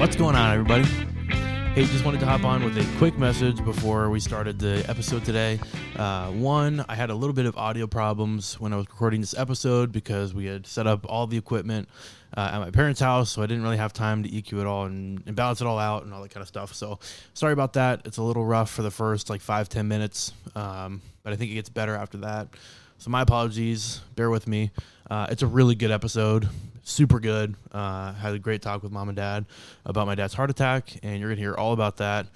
What's going on, everybody? Hey, just wanted to hop on with a quick message before we started the episode today. One, I had a little bit of audio problems when I was recording this episode because we had set up all the equipment at my parents' house, so I didn't really have time to EQ it all and balance it all out and all that kind of stuff. So sorry about that. It's a little rough for the first 5-10 minutes, but I think it gets better after that. So my apologies. Bear with me. It's a really good episode. Super good. Had a great talk with mom and dad about my dad's heart attack, and you're going to hear all about that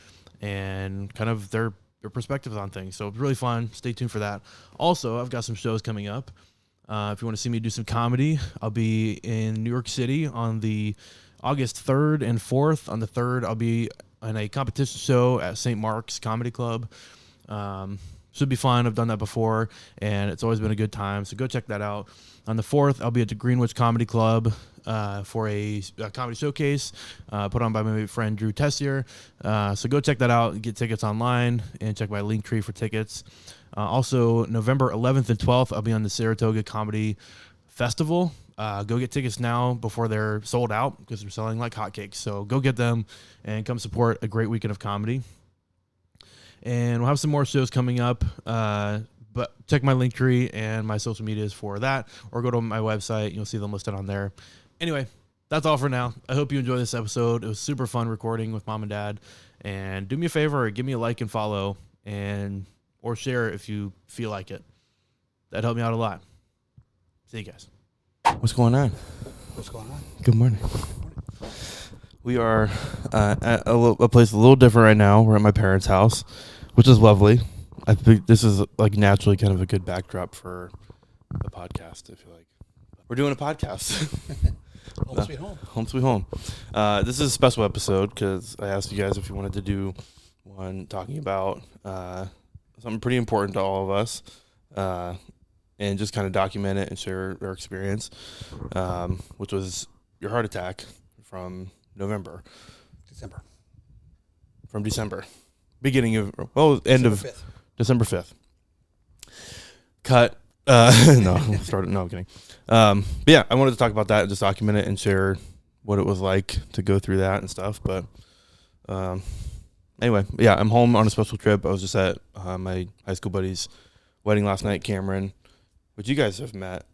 and kind of their perspectives on things. So it's really fun. Stay tuned for that. Also, I've got some shows coming up. If you want to see me do some comedy, I'll be in New York City on the August 3rd and 4th. On the 3rd, I'll be in a competition show at St. Mark's Comedy Club. Should be fun. I've done that before, and it's always been a good time, so go check that out. On the 4th, I'll be at the Greenwich Comedy Club for a comedy showcase put on by my friend Drew Tessier. So go check that out. Get tickets online and check my link tree for tickets. Also, November 11th and 12th, I'll be on the Saratoga Comedy Festival. Go get tickets now before they're sold out because they're selling like hotcakes. So go get them and come support a great weekend of comedy. And we'll have some more shows coming up, but check my link tree and my social medias for that, or go to my website. You'll see them listed on there. Anyway, that's all for now. I hope you enjoy this episode. It was super fun recording with mom and dad. And do me a favor, give me a like and follow, or share if you feel like it. That'd help me out a lot. See you guys. What's going on? What's going on? Good morning. We are at a place a little different right now. We're at my parents' house, which is lovely. I think this is naturally kind of a good backdrop for a podcast. I feel like we're doing a podcast. Home sweet home. Home sweet home. This is a special episode because I asked you guys if you wanted to do one talking about something pretty important to all of us, and just kind of document it and share our experience, which was your heart attack from December. Beginning of, end of 5th. December 5th. Cut. No, I'm kidding. But yeah, I wanted to talk about that and just document it and share what it was like to go through that and stuff. But anyway, yeah, I'm home on a special trip. I was just at my high school buddy's wedding last night, Cameron, which you guys have met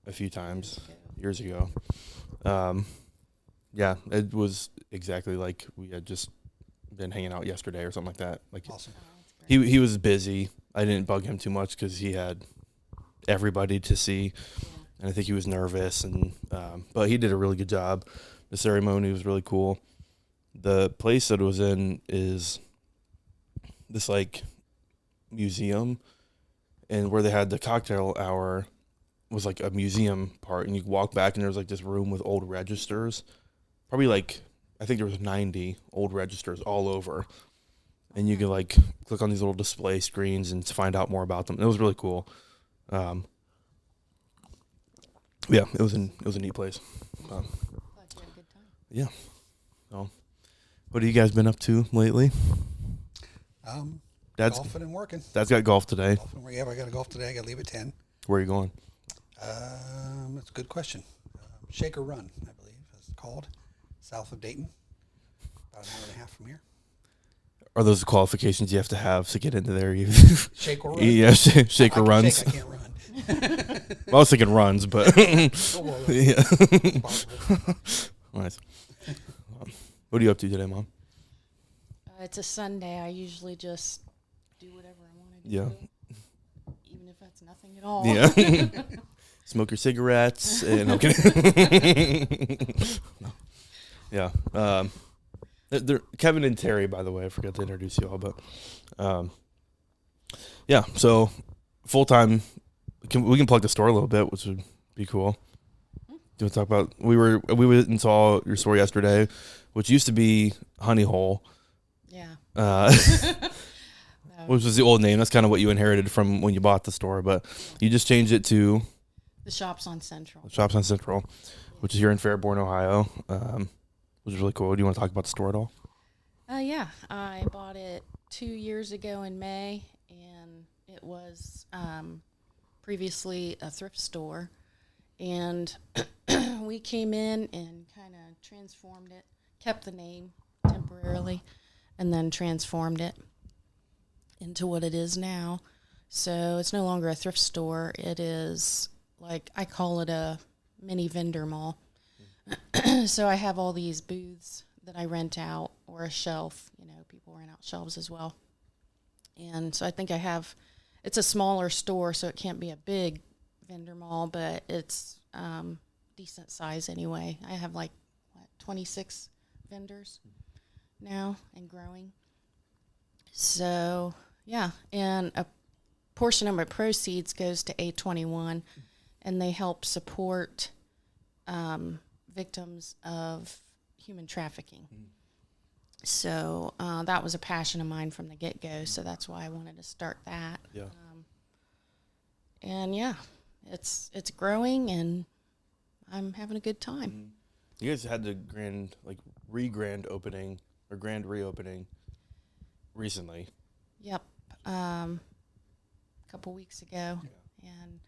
a few times years ago. Yeah, it was exactly like we had just been hanging out yesterday or something like that. Awesome. He was busy. I didn't bug him too much because he had everybody to see, and I think he was nervous. And but he did a really good job. The ceremony was really cool. The place that it was in is this museum, and where they had the cocktail hour was like a museum part, and you walk back and there was this room with old registers. Probably I think there was 90 old registers all over, and you could click on these little display screens and find out more about them. It was really cool. Yeah, it was a neat place. Glad you had a good time. Yeah. So, what have you guys been up to lately? Dad's Golfing and working. Dad's got golf today. Yeah, I got to golf today. I got to leave at 10. Where are you going? That's a good question. Shaker Run, I believe, is called. South of Dayton. About an hour and a half from here. Are those the qualifications you have to get into there? Shake or run. Yeah, shake or runs. Shake, I can't run. I was thinking runs, but yeah. Nice. What are you up to today, Mom? It's a Sunday. I usually just do whatever I want to do. Yeah. Even if that's nothing at all. Yeah. Smoke your cigarettes. And I'm kidding. No. Yeah. Kevin and Terri, by the way, I forgot to introduce you all, but yeah. So full time. We can plug the store a little bit, which would be cool. Do you want to talk about? We went and saw your store yesterday, which used to be Honey Hole. Yeah. Which was the old name. That's kind of what you inherited from when you bought the store, but you just changed it to the Shops on Central. Which is here in Fairborn, Ohio. Which is really cool. Do you want to talk about the store at all? Yeah. I bought it 2 years ago in May, and it was previously a thrift store. And we came in and kind of transformed it, kept the name temporarily and then transformed it into what it is now. So it's no longer a thrift store. It is like, I call it a mini vendor mall. So I have all these booths that I rent out, or a shelf. You know, people rent out shelves as well. And so I think it's a smaller store, so it can't be a big vendor mall, but it's decent size anyway. I have 26 vendors now and growing. So yeah, and a portion of my proceeds goes to A21, and they help support victims of human trafficking. So that was a passion of mine from the get-go, so that's why I wanted to start that. Yeah. And yeah, it's growing, and I'm having a good time. You guys had the grand reopening recently. Yep. A couple weeks ago, and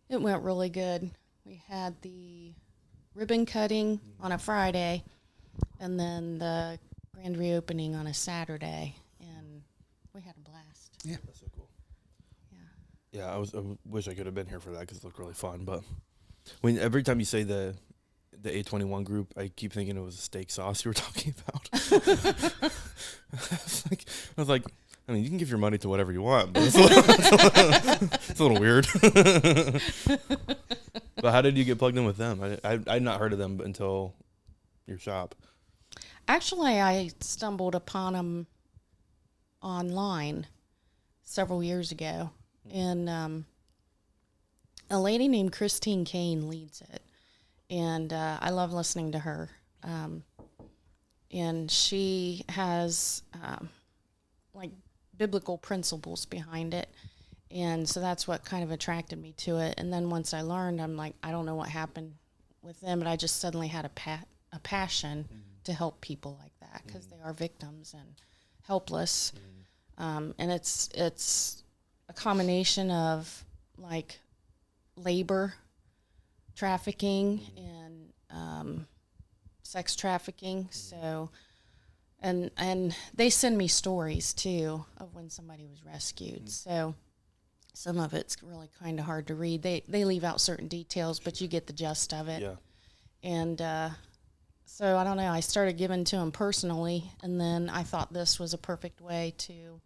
it went really good. We had the ribbon cutting on a Friday, and then the grand reopening on a Saturday, and we had a blast. Yeah. That's so cool. Yeah. Yeah, I wish I could have been here for that because it looked really fun. But every time you say the A21 group, I keep thinking it was a steak sauce you were talking about. I was like, I mean, you can give your money to whatever you want, but it's a little weird. But how did you get plugged in with them? I'd not heard of them until your shop. Actually, I stumbled upon them online several years ago, and a lady named Christine Kane leads it, and I love listening to her. And she has biblical principles behind it, and so that's what kind of attracted me to it. And then once I learned, I'm like, I don't know what happened with them, but I just suddenly had a passion to help people like that, because they are victims and helpless. And it's a combination of labor trafficking and sex trafficking. So, and they send me stories too of when somebody was rescued. So some of it's really kind of hard to read. They leave out certain details, but you get the gist of it. Yeah. And so I don't know. I started giving to them personally, and then I thought this was a perfect way to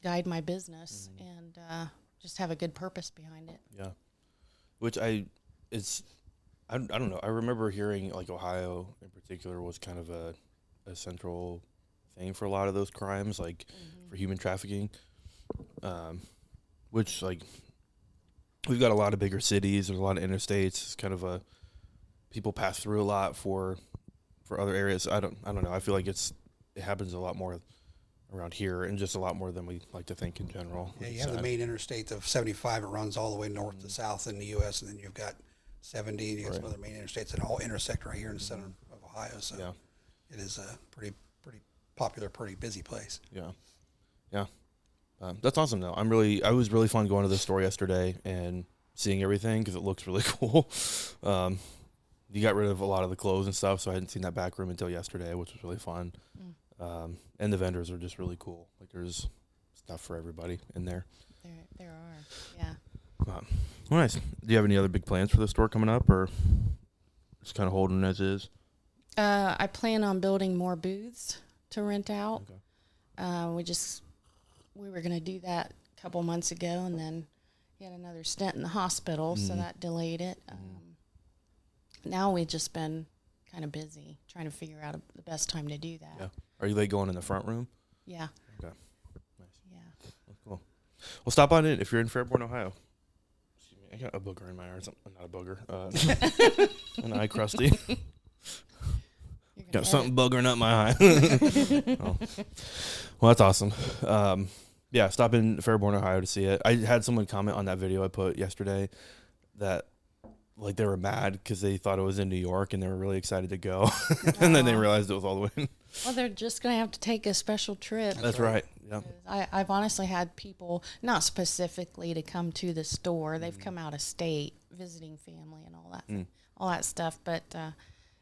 guide my business and just have a good purpose behind it. Yeah. Which I don't know. I remember hearing Ohio in particular was kind of a central thing for a lot of those crimes, for human trafficking. Which we've got a lot of bigger cities. There's a lot of interstates. It's kind of people pass through a lot for other areas. I don't know. I feel like it happens a lot more around here, and just a lot more than we like to think in general. Yeah, you have the main interstate of 75. It runs all the way north to south in the U.S., and then you've got 70, and you have some other main interstates that all intersect right here in the center of Ohio. So it is a pretty popular, pretty busy place. Yeah. Yeah. That's awesome, though. I was really fun going to the store yesterday and seeing everything because it looks really cool. You got rid of a lot of the clothes and stuff, so I hadn't seen that back room until yesterday, which was really fun. And the vendors are just really cool. There's stuff for everybody in there. There are, yeah. Well, nice. Do you have any other big plans for the store coming up, or just kind of holding as is? I plan on building more booths to rent out. Okay. We were going to do that a couple months ago, and then he had another stent in the hospital, so that delayed it. Now we've just been kind of busy trying to figure out the best time to do that. Yeah. Are you going in the front room? Yeah. Okay. Nice. Yeah. That's cool. Well, stop on in if you're in Fairborn, Ohio. Excuse me. I got a booger in my eye or something. Not a booger. An eye crusty. Got something buggering up my eye. Oh. Well, that's awesome. Yeah, stop in Fairborn, Ohio to see it. I had someone comment on that video I put yesterday that they were mad because they thought it was in New York and they were really excited to go. And then they realized it was all the way in. Well, they're just going to have to take a special trip. That's right. Yeah. I've honestly had people, not specifically to come to the store, they've come out of state visiting family and all that stuff. But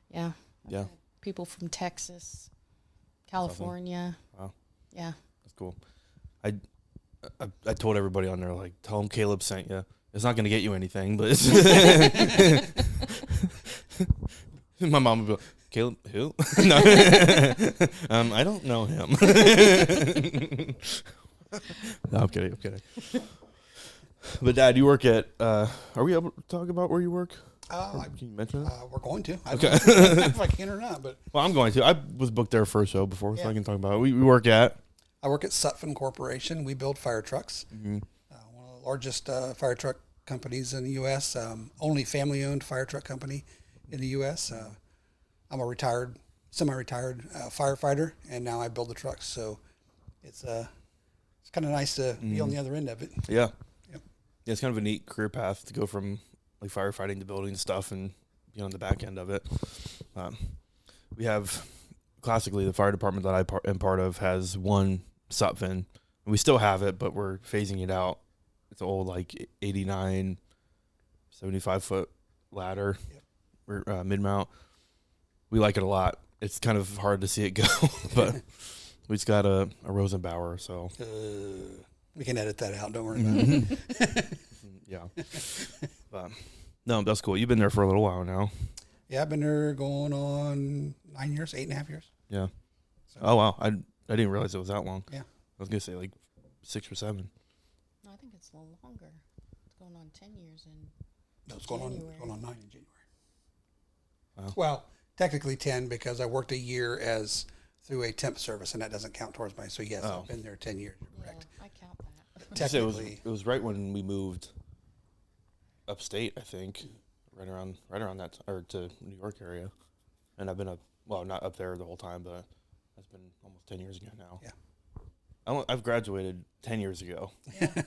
yeah, I've Yeah. had people from Texas, California. Wow. Yeah. That's cool. I told everybody on there, like, tell them Caleb sent you. It's not going to get you anything, but it's my mom would be like, Caleb, who? No. I don't know him. No, I'm kidding. But Dad, you work at, are we able to talk about where you work? Can you mention it? We're going to. I Okay. don't know if I can or not, but Well, I'm going to. I was booked there for a show before, so I can talk about it. We work at. I work at Sutphen Corporation. We build fire trucks. Mm-hmm. One of the largest fire truck companies in the U.S. Only family-owned fire truck company in the U.S. I'm a semi-retired firefighter, and now I build the trucks. So it's kind of nice to be on the other end of it. Yeah. Yep. Yeah, it's kind of a neat career path to go from like firefighting to building stuff and be on the back end of it. We have, classically, the fire department that I am part of has one Sutphen. We still have it, but we're phasing it out. It's an old, like, 89, 75-foot ladder, or mid-mount. We like it a lot. It's kind of hard to see it go, but we just got a Rosenbauer, so. We can edit that out. Don't worry about it. Yeah. But, no, that's cool. You've been there for a little while now. Yeah, I've been there going on 9 years, 8.5 years. Yeah. So. Oh, wow. I didn't realize it was that long. Yeah. I was going to say like 6 or 7. No, I think it's a little longer. It's going on 10 years in No, it's going on 9 in January. Wow. Well, technically 10 because I worked a year through a temp service, and that doesn't count towards my. So yes, I've been there 10 years. You're correct. I count that. Technically, it was right when we moved upstate, I think, right around that, or to New York area, and I've been not up there the whole time, but that's been almost 10 years ago now. Yeah. I've graduated 10 years ago. Yeah.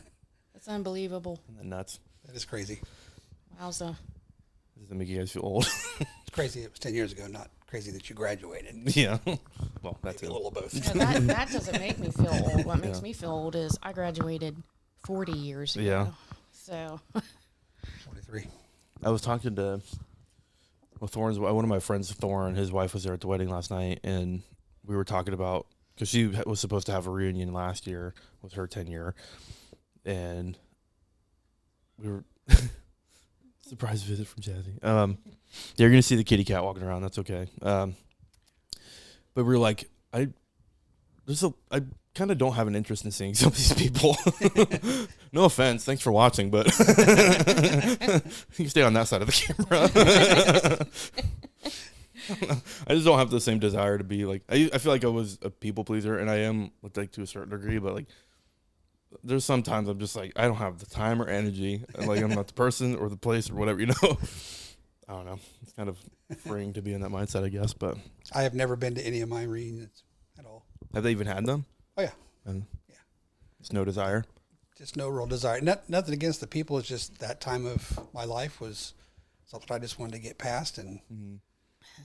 That's unbelievable. And nuts. that is crazy. Wowza. Does that make you guys feel old? It's crazy it was 10 years ago, not crazy that you graduated. Yeah. Well, that's Maybe it. a little of both. Yeah, that doesn't make me feel old. What makes me feel old is I graduated 40 years ago. Yeah. So 43. I was talking to Thorne's, one of my friends, Thorne, his wife was there at the wedding last night, and we were talking about, because she was supposed to have a reunion last year with her 10-year, and we were surprise visit from Jazzy. You're gonna see the kitty cat walking around. That's okay. But we were like, I kind of don't have an interest in seeing some of these people. No offense. Thanks for watching, but you can stay on that side of the camera. I just don't have the same desire to be like, I feel like I was a people pleaser, and I am, like, to a certain degree, but like there's sometimes I'm just like, I don't have the time or energy, and like I'm not the person or the place or whatever, you know. I don't know. It's kind of freeing to be in that mindset, I guess. But I have never been to any of my reunions at all. have they even had them? Oh yeah. And Yeah. it's no desire. Just no real desire. Nothing against the people. It's just that time of my life was something I just wanted to get past, and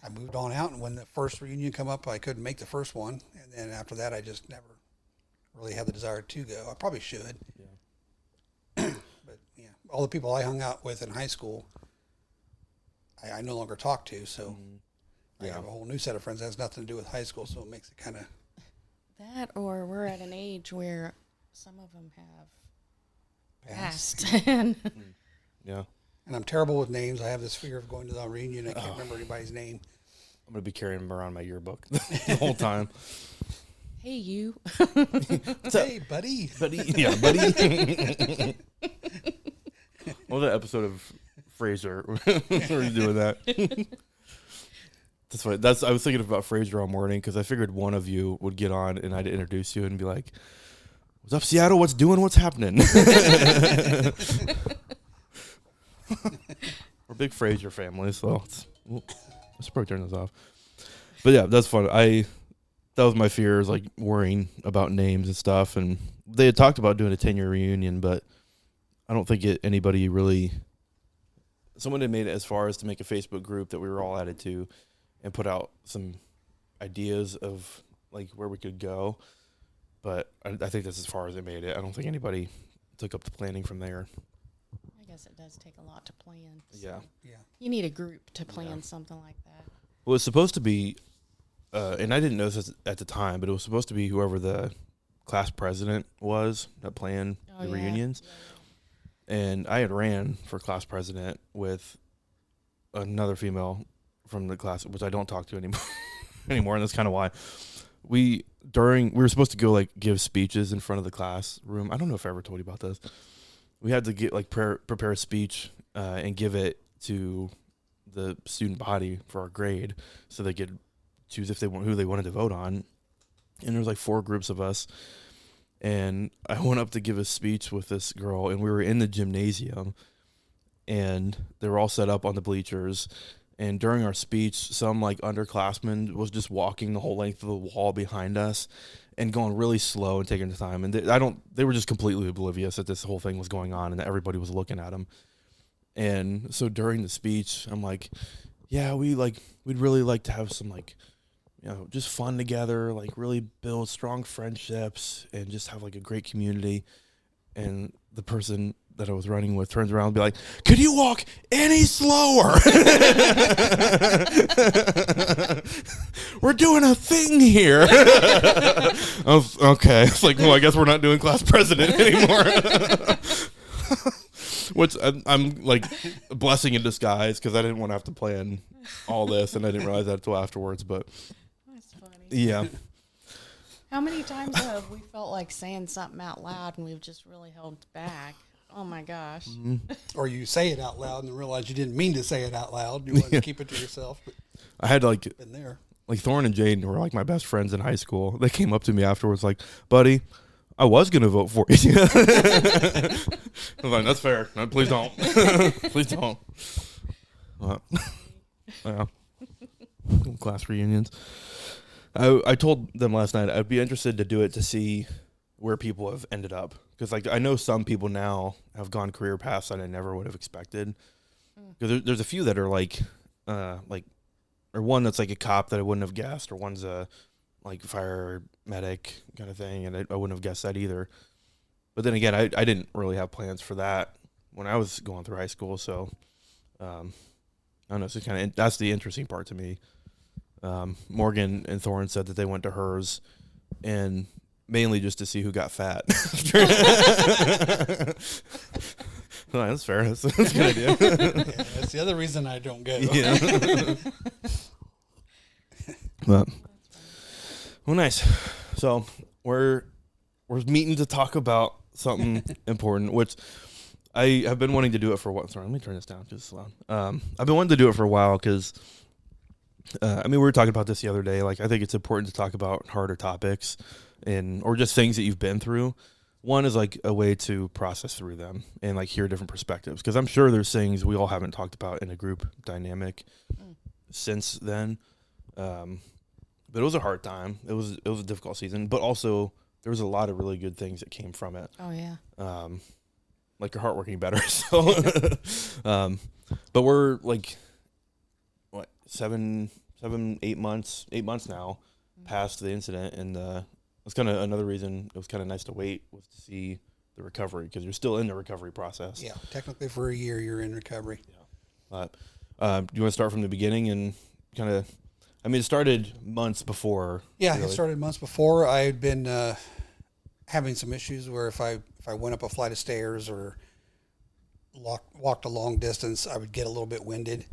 I moved on out. And when the first reunion come up, I couldn't make the first one, and then after that, I just never really had the desire to go. I probably should. Yeah. But yeah, all the people I hung out with in high school, I no longer talk to. So I have a whole new set of friends that has nothing to do with high school. So it makes it kind of that, or we're at an age where some of them have passed. Yeah. And I'm terrible with names. I have this fear of going to the reunion. I can't remember anybody's name. I'm gonna be carrying them around my yearbook the whole time. Hey, you. Hey, buddy. Buddy. Yeah, buddy. What was that episode of Frasier? Where are you doing that? That's funny. I was thinking about Frasier all morning because I figured one of you would get on and I'd introduce you and be like, "What's up, Seattle? What's doing? What's happening?" We're big Frasier family, so let's probably turn this off. But yeah, that's fun. That was my fear, is like worrying about names and stuff. And they had talked about doing a 10-year reunion, but I don't think anybody really. Someone had made it as far as to make a Facebook group that we were all added to, and put out some ideas of like where we could go. but I think that's as far as they made it. I don't think anybody took up the planning from there. I guess it does take a lot to plan. So Yeah. Yeah. you need a group to plan something like that. Well, it's supposed to be, and I didn't know this at the time, but it was supposed to be whoever the class president was that planned the reunions. Yeah. And I had ran for class president with another female from the class, which I don't talk to anymore, and that's kind of why. We were supposed to go like give speeches in front of the classroom. I don't know if I ever told you about this. We had to get like prepare a speech and give it to the student body for our grade, so they could choose who they wanted to vote on. And there was like 4 groups of us, and I went up to give a speech with this girl, and we were in the gymnasium, and they were all set up on the bleachers. And during our speech, some like underclassman was just walking the whole length of the wall behind us and going really slow and taking the time. And they were just completely oblivious that this whole thing was going on and that everybody was looking at them. And so during the speech, I'm like, yeah, we'd really like to have some like, just fun together, like really build strong friendships and just have like a great community. And the person that I was running with turns around and be like, could you walk any slower? We're doing a thing here. Okay. It's like, well, I guess we're not doing class president anymore. Which I'm like a blessing in disguise, because I didn't want to have to plan all this, and I didn't realize that until afterwards. But That's funny. yeah. How many times have we felt like saying something out loud and we've just really held back? Oh my gosh. Mm-hmm. Or you say it out loud and realize you didn't mean to say it out loud. You wanted to keep it to yourself. But I had like been there. Like Thorne and Jaden were like my best friends in high school. They came up to me afterwards like, buddy, I was going to vote for you. I was like, that's fair. No, please don't. Please don't. Yeah. Class reunions. I told them last night I'd be interested to do it to see where people have ended up. Because like I know some people now have gone career paths that I never would have expected. Because there's a few that are like or one that's like a cop that I wouldn't have guessed, or one's a like fire medic kind of thing, and I wouldn't have guessed that either. But then again, I didn't really have plans for that when I was going through high school, so I don't know. So that's the interesting part to me. Morgan and Thorne said that they went to hers, and mainly just to see who got fat. Well, that's fair. That's a good idea. Yeah, that's the other reason I don't go. Yeah. But, well, nice. So we're meeting to talk about something important, which I have been wanting to do it for a while. Sorry, let me turn this down just loud. I've been wanting to do it for a while because, we were talking about this the other day. Like, I think it's important to talk about harder topics or just things that you've been through. One is like a way to process through them and like hear different perspectives. Because I'm sure there's things we all haven't talked about in a group dynamic since then. But it was a hard time. It was a difficult season, but also there was a lot of really good things that came from it. Oh yeah. Like your heart working better. So, but we're like, what, 8 months now past the incident, and it's kind of another reason it was kind of nice to wait, was to see the recovery, because you're still in the recovery process. Yeah, technically for a year you're in recovery. Yeah. But do you want to start from the beginning and kind of? It started months before. Yeah, really. It started months before. I had been having some issues where if I went up a flight of stairs or walked a long distance, I would get a little bit winded,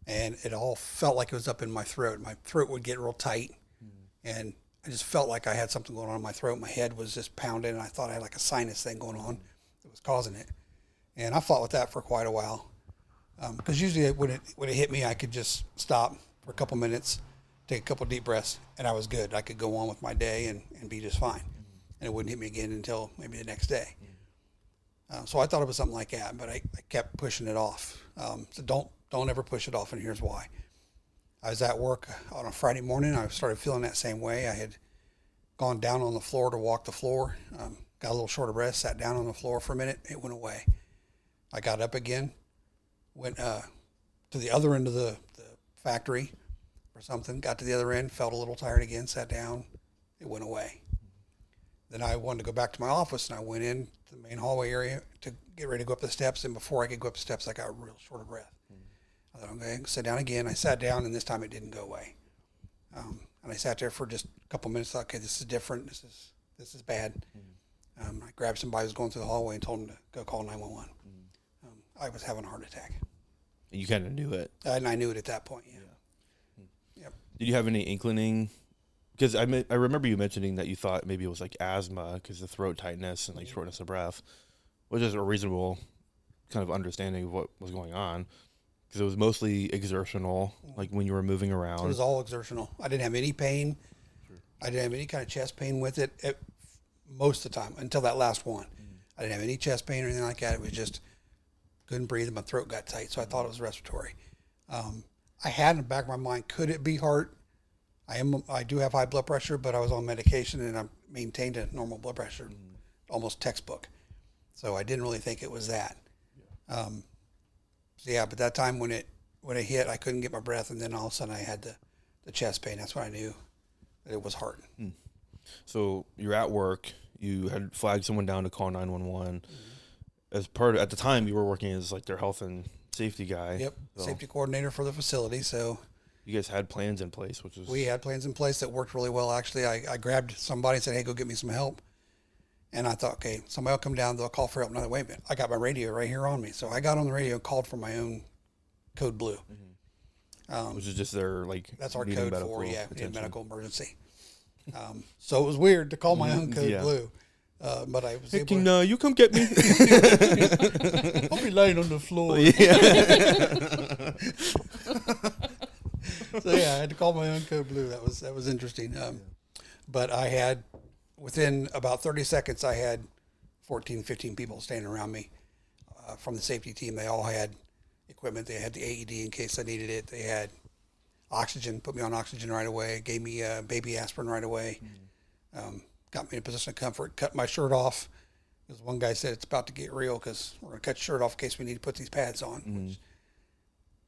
and it all felt like it was up in my throat. My throat would get real tight, and I just felt like I had something going on in my throat. My head was just pounding, and I thought I had like a sinus thing going on that was causing it. And I fought with that for quite a while, because usually when it hit me, I could just stop for a couple minutes, take a couple deep breaths, and I was good. I could go on with my day and be just fine. And it wouldn't hit me again until maybe the next day. So I thought it was something like that, but I kept pushing it off. So don't ever push it off, and here's why. I was at work on a Friday morning. I started feeling that same way. I had gone down on the floor to walk the floor, got a little short of breath, sat down on the floor for a minute. It went away. I got up again, went to the other end of the factory or something, got to the other end, felt a little tired again, sat down. It went away. Then I wanted to go back to my office, and I went in to the main hallway area to get ready to go up the steps. And before I could go up the steps, I got real short of breath. I thought, okay, sit down again. I sat down, and this time it didn't go away. And I sat there for just a couple minutes. Thought, okay, this is different. This is bad. I grabbed somebody who was going through the hallway and told him to go call 911. I was having a heart attack. And you kind of knew it. And I knew it at that point. Yeah. Yep. Did you have any inkling? Because I remember you mentioning that you thought maybe it was like asthma because the throat tightness and like shortness of breath, which is a reasonable kind of understanding of what was going on. Because it was mostly exertional, like when you were moving around. It was all exertional. I didn't have any pain. Sure. I didn't have any kind of chest pain with it most of the time until that last one. I didn't have any chest pain or anything like that. It was just couldn't breathe and my throat got tight, so I thought it was respiratory. I had in the back of my mind, could it be heart? I do have high blood pressure, but I was on medication and I maintained a normal blood pressure, almost textbook. So I didn't really think it was that. But that time when it hit, I couldn't get my breath, and then all of a sudden I had the chest pain. That's when I knew that it was heart. So you're at work. You had flagged someone down to call 911. As part of, at the time, you were working as like their health and safety guy. Yep, so safety coordinator for the facility. So you guys had plans in place, we had plans in place that worked really well. Actually, I grabbed somebody and said, "Hey, go get me some help." And I thought, okay, somebody will come down, they'll call for help. No, wait a minute, I got my radio right here on me. So I got on the radio and called for my own code blue. Which is just their like that's our code for medical emergency. So it was weird to call my own code blue. But I was able to... you come get me. I'll be laying on the floor. So I had to call my own code blue. That was interesting. But I had, within about 30 seconds, I had 14, 15 people standing around me from the safety team. They all had equipment. They had the AED in case I needed it. They had oxygen, put me on oxygen right away, gave me baby aspirin right away. Got me in a position of comfort, cut my shirt off. Because one guy said, it's about to get real because we're going to cut your shirt off in case we need to put these pads on. Which,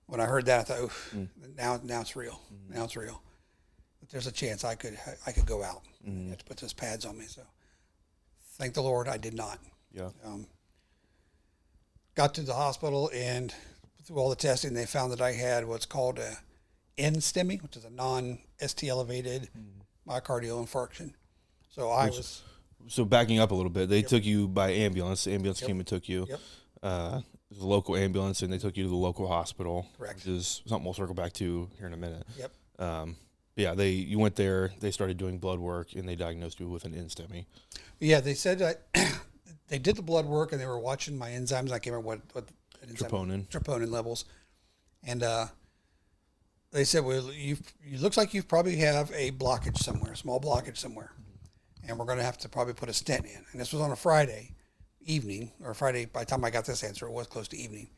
when I heard that, I thought, oof, now it's real. Now it's real. But there's a chance I could go out and have to put those pads on me. So thank the Lord I did not. Yeah. Got to the hospital, and through all the testing, they found that I had what's called a NSTEMI, which is a non-ST elevated myocardial infarction. So backing up a little bit, they took you by ambulance. The ambulance came and took you. Yep. It was a local ambulance, and they took you to the local hospital. Correct. Which is something we'll circle back to here in a minute. Yep. You went there. They started doing blood work, and they diagnosed you with an NSTEMI. Yeah, they said that they did the blood work, and they were watching my enzymes. I can't remember what troponin levels, and they said, well, it looks like you probably have a blockage somewhere, a small blockage somewhere. And we're going to have to probably put a stent in. And this was on a Friday evening, or Friday, by the time I got this answer, it was close to evening.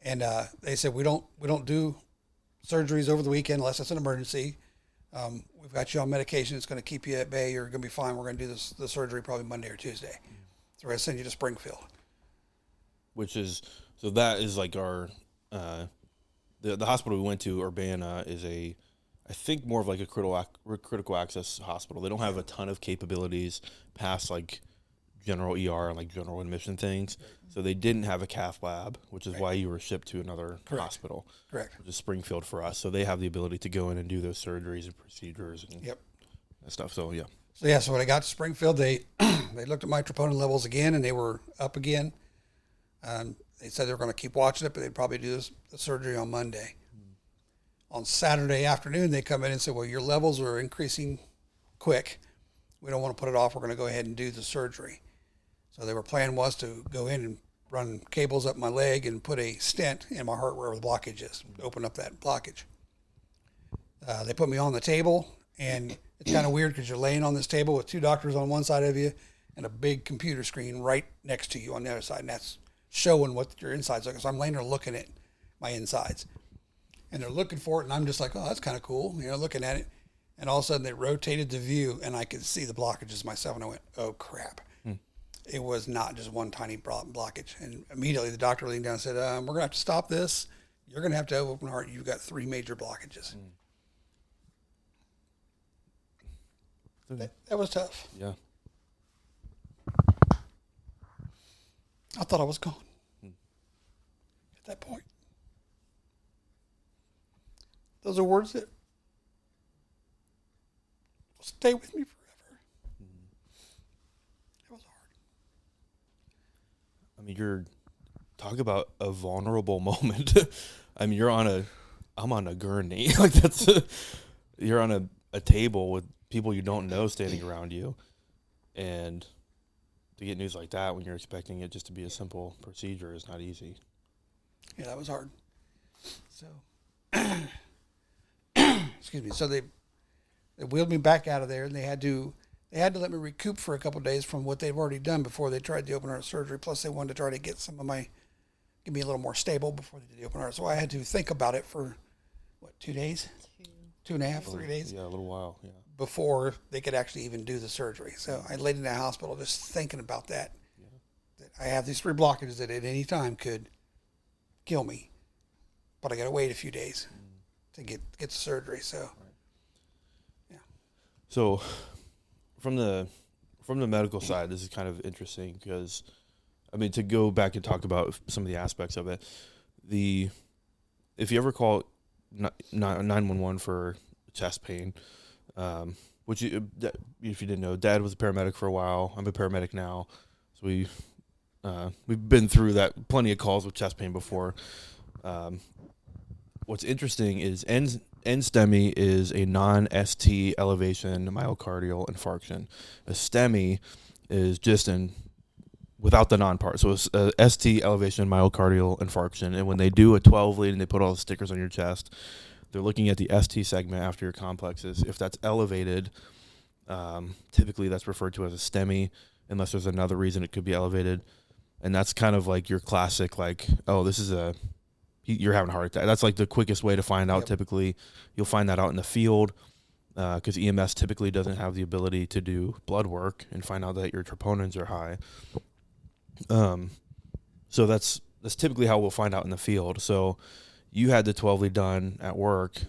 And they said, we don't do surgeries over the weekend unless it's an emergency. We've got you on medication. It's going to keep you at bay. You're going to be fine. We're going to do the surgery probably Monday or Tuesday. So we're going to send you to Springfield. That is like our, the hospital we went to, Urbana, is I think more of like a critical access hospital. They don't have a ton of capabilities past like general ER and like general admission things. So they didn't have a cath lab, which is why you were shipped to another hospital. Correct. Which is Springfield for us. So they have the ability to go in and do those surgeries and procedures and stuff. So yeah. So when I got to Springfield, they looked at my troponin levels again, and they were up again. They said they were going to keep watching it, but they'd probably do the surgery on Monday. On Saturday afternoon, they come in and say, well, your levels are increasing quick. We don't want to put it off. We're going to go ahead and do the surgery. So their plan was to go in and run cables up my leg and put a stent in my heart wherever the blockage is, open up that blockage. They put me on the table, and it's kind of weird because you're laying on this table with two doctors on one side of you and a big computer screen right next to you on the other side, and that's showing what your insides are. So I'm laying there looking at my insides. And they're looking for it, and I'm just like, oh, that's kind of cool, looking at it. And all of a sudden, they rotated the view, and I could see the blockages myself, and I went, oh, crap. It was not just one tiny blockage. And immediately, the doctor leaned down and said, we're going to have to stop this. You're going to have to have open heart. You've got 3 major blockages. That was tough. Yeah. I thought I was gone at that point. Those are words that will stay with me forever. It was hard. I mean, you're talk about a vulnerable moment. I mean, I'm on a gurney. Like you're on a table with people you don't know standing around you, and to get news like that when you're expecting it just to be a simple procedure is not easy. Yeah, that was hard. So, excuse me. So they wheeled me back out of there, and they had to let me recoup for a couple of days from what they've already done before they tried the open heart surgery. Plus, they wanted to try to get me a little more stable before they did the open heart. So I had to think about it for 2 days, 2.5, 3 days. Yeah, a little while. Yeah. Before they could actually even do the surgery. So I laid in the hospital just thinking about that. Yeah. That I have these 3 blockages that at any time could kill me, but I got to wait a few days to get the surgery. So, yeah. So, from the medical side, this is kind of interesting because, I mean, to go back and talk about some of the aspects of it, if you ever call 911 for chest pain, which if you didn't know, Dad was a paramedic for a while. I'm a paramedic now, so we've been through that plenty of calls with chest pain before. What's interesting is NSTEMI is a non-ST elevation myocardial infarction. A STEMI is just without the non-part. So it's a ST elevation myocardial infarction. And when they do a 12 lead and they put all the stickers on your chest, they're looking at the ST segment after your complexes. If that's elevated, typically that's referred to as a STEMI, unless there's another reason it could be elevated. And that's kind of like your classic, like, oh, you're having a heart attack. That's like the quickest way to find out. Yep. Typically, you'll find that out in the field because EMS typically doesn't have the ability to do blood work and find out that your troponins are high. So that's typically how we'll find out in the field. So you had the 12 lead done at work.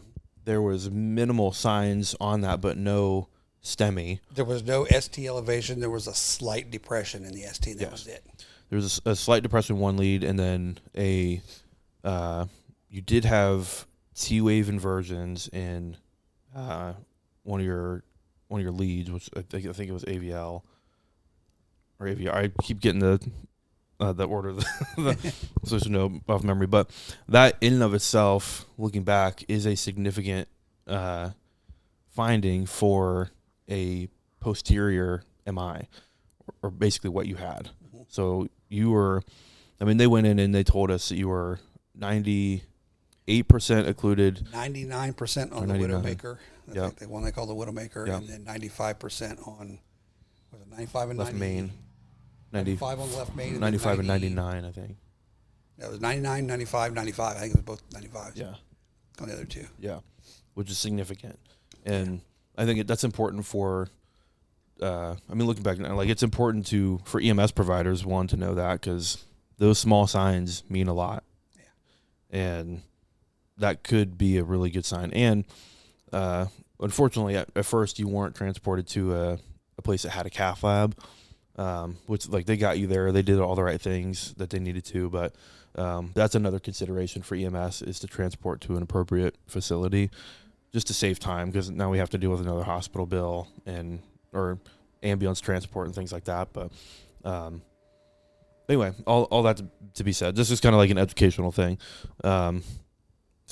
There was minimal signs on that, but no STEMI. There was no ST elevation. There was a slight depression in the ST. That was it. There was a slight depression, one lead, and then you did have T-wave inversions in one of your leads, which I think it was AVL or AVR. I keep getting the order so to know off memory, but that in and of itself, looking back, is a significant finding for a posterior MI, or basically what you had. Mm-hmm. So you were, I mean, they went in and they told us that you were 98% occluded, 99% on the Widowmaker. That's like the one they call the Widowmaker, and then 95% on, was it 95 and left 90? main. 95 on the left main. 95 and 99, I think. That was 99, 95, 95. I think it was both 95s. Yeah. On the other two. Yeah, which is significant. And I think that's important for, I mean, looking back now, like it's important for EMS providers, one, to know that because those small signs mean a lot. Yeah. And that could be a really good sign. And unfortunately, at first, you weren't transported to a place that had a cath lab. Which like they got you there, they did all the right things that they needed to, but that's another consideration for EMS is to transport to an appropriate facility just to save time because now we have to deal with another hospital bill or ambulance transport and things like that. But anyway, all that to be said, this is kind of like an educational thing. So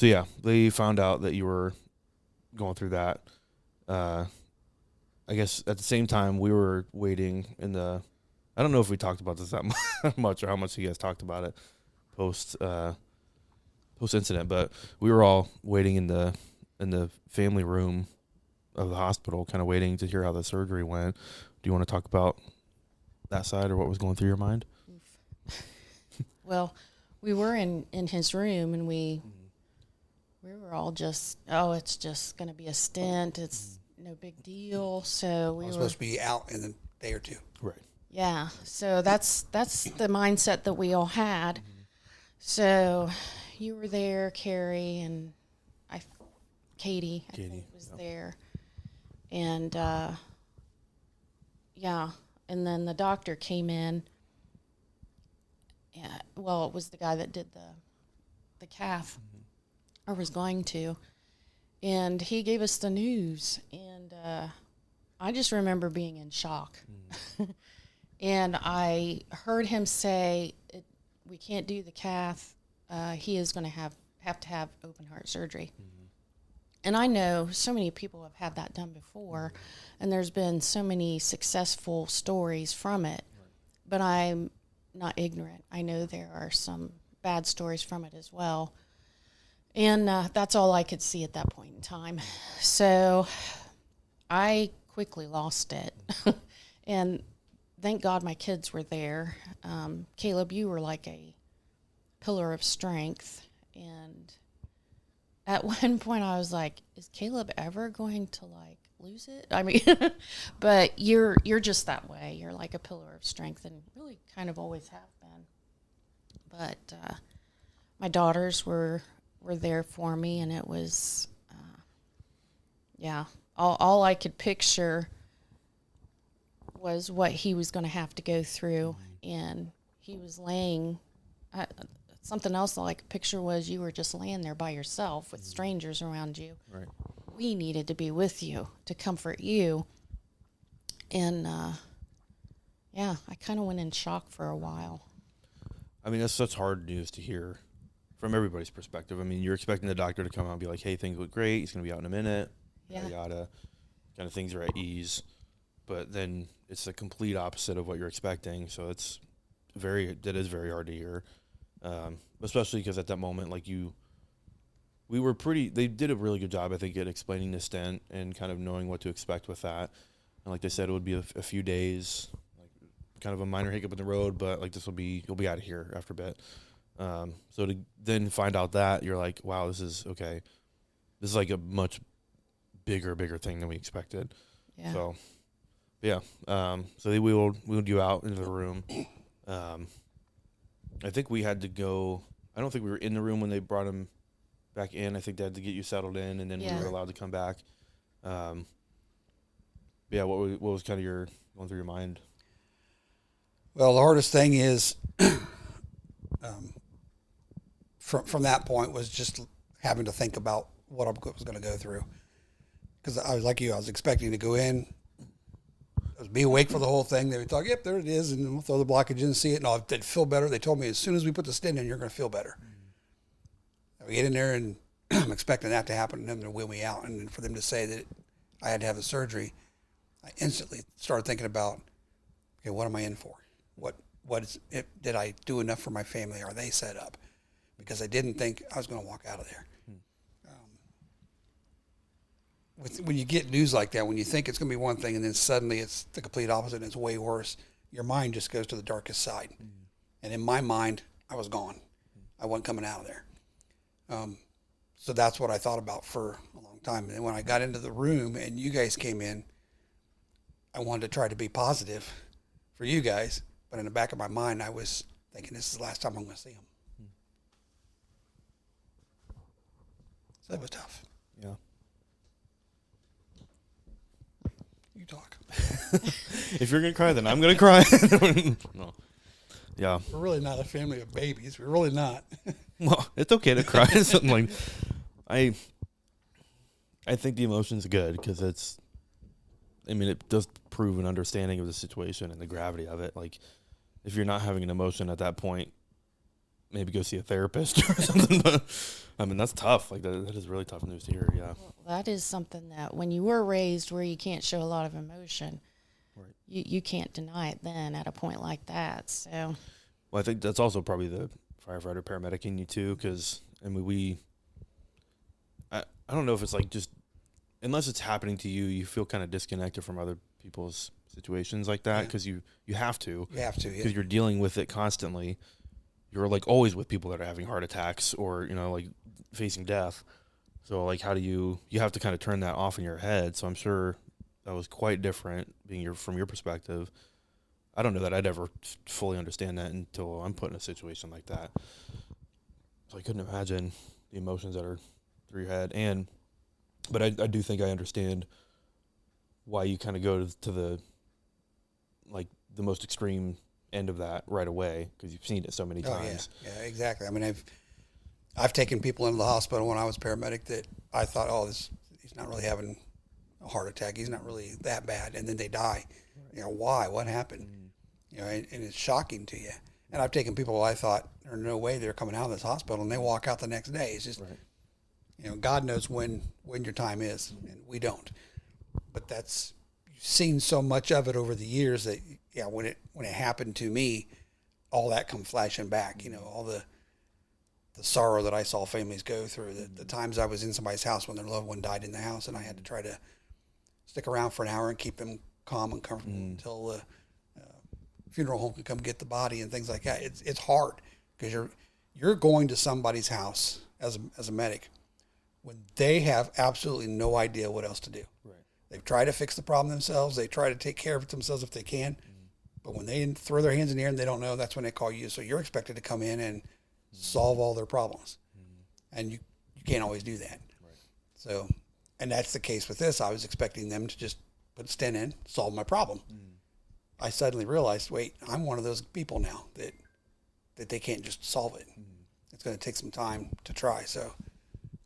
yeah, they found out that you were going through that. I guess at the same time we were waiting I don't know if we talked about this that much or how much you guys talked about it post incident, but we were all waiting in the family room of the hospital, kind of waiting to hear how the surgery went. Do you want to talk about that side or what was going through your mind? Well, we were in his room and we were all just, it's just going to be a stent. It's no big deal. So we were supposed to be out in a day or two. Right. Yeah. So that's the mindset that we all had. Mm-hmm. So you were there, Carrie, and Katie I think was there. And and then the doctor came in well, it was the guy that did the cath, or was going to, and he gave us the news, and I just remember being in shock. And I heard him say, we can't do the cath. He is going to have to have open heart surgery. And I know so many people have had that done before, and there's been so many successful stories from it. But I'm not ignorant. I know there are some bad stories from it as well. And that's all I could see at that point in time. So I quickly lost it. And thank God my kids were there. Caleb, you were like a pillar of strength. And at one point I was like, is Caleb ever going to like lose it? I mean, but you're just that way. You're like a pillar of strength, and really kind of always have been. But my daughters were there for me, and it was, all I could picture was what he was going to have to go through, and he was laying. Something else I could picture was you were just laying there by yourself with strangers around you. Right. We needed to be with you to comfort you, and I kind of went in shock for a while. I mean, that's such hard news to hear from everybody's perspective. I mean, you're expecting the doctor to come out and be like, hey, things look great. He's going to be out in a minute. Yeah. Yada. Kind of things are at ease. But then it's the complete opposite of what you're expecting. So that is very hard to hear. Especially because at that moment, they did a really good job, I think, at explaining the stent and kind of knowing what to expect with that. And like they said, it would be a few days, like kind of a minor hiccup in the road, but like you'll be out of here after a bit. So to then find out that, you're like, wow, this is okay. This is like a much bigger thing than we expected. Yeah. So, yeah. So they wheeled you out into the room. I think we had to go. I don't think we were in the room when they brought him back in. I think they had to get you settled in, and then we were allowed to come back. What was kind of going through your mind? Well, the hardest thing is from that point was just having to think about what I was going to go through. Because I was like you, I was expecting to go in, be awake for the whole thing. They would talk, yep, there it is, and we'll throw the blockage in and see it, and I'd feel better. They told me as soon as we put the stent in, you're going to feel better. We get in there, and I'm expecting that to happen, and them to wheel me out, and for them to say that I had to have the surgery, I instantly started thinking about, okay, what am I in for? What is it? Did I do enough for my family? Are they set up? Because I didn't think I was going to walk out of there. When you get news like that, when you think it's going to be one thing and then suddenly it's the complete opposite and it's way worse, your mind just goes to the darkest side. And in my mind, I was gone. I wasn't coming out of there. So that's what I thought about for a long time. And when I got into the room and you guys came in, I wanted to try to be positive for you guys. But in the back of my mind, I was thinking, this is the last time I'm going to see them. So that was tough. Yeah. You talk. If you're going to cry, then I'm going to cry. No. Yeah. We're really not a family of babies. We're really not. Well, it's okay to cry. Something like, I think the emotion's good because it does prove an understanding of the situation and the gravity of it. Like, if you're not having an emotion at that point, maybe go see a therapist or something. But that's tough. Like, that is really tough news to hear. Yeah. Well, that is something that when you were raised where you can't show a lot of emotion, right, you can't deny it then at a point like that. So, well, I think that's also probably the firefighter paramedic in you too, because I don't know if it's like just unless it's happening to you, you feel kind of disconnected from other people's situations like that because you have to. You have to, because you're dealing with it constantly. You're like always with people that are having heart attacks or like facing death. So like, how do you have to kind of turn that off in your head? So I'm sure that was quite different from your perspective. I don't know that I'd ever fully understand that until I'm put in a situation like that. So I couldn't imagine the emotions that are through your head. But I do think I understand why you kind of go to the most extreme end of that right away because you've seen it so many times. Yeah, exactly. I mean, I've taken people into the hospital when I was paramedic that I thought, oh, he's not really having a heart attack. He's not really that bad, and then they die. You know, why? What happened? You know, and it's shocking to you. And I've taken people I thought there's no way they're coming out of this hospital, and they walk out the next day. It's just, you know, God knows when your time is, and we don't. But you've seen so much of it over the years that, yeah, when it happened to me, all that come flashing back. You know, all the sorrow that I saw families go through, the times I was in somebody's house when their loved one died in the house, and I had to try to stick around for an hour and keep them calm and comfortable until the funeral home could come get the body and things like that. It's hard because you're going to somebody's house as a medic when they have absolutely no idea what else to do. Right. They've tried to fix the problem themselves. They try to take care of it themselves if they can. But when they throw their hands in the air and they don't know, that's when they call you. So you're expected to come in and solve all their problems. And you can't always do that. Right. So, and that's the case with this. I was expecting them to just put a stent in, solve my problem. I suddenly realized, wait, I'm one of those people now that they can't just solve it. It's going to take some time to try. So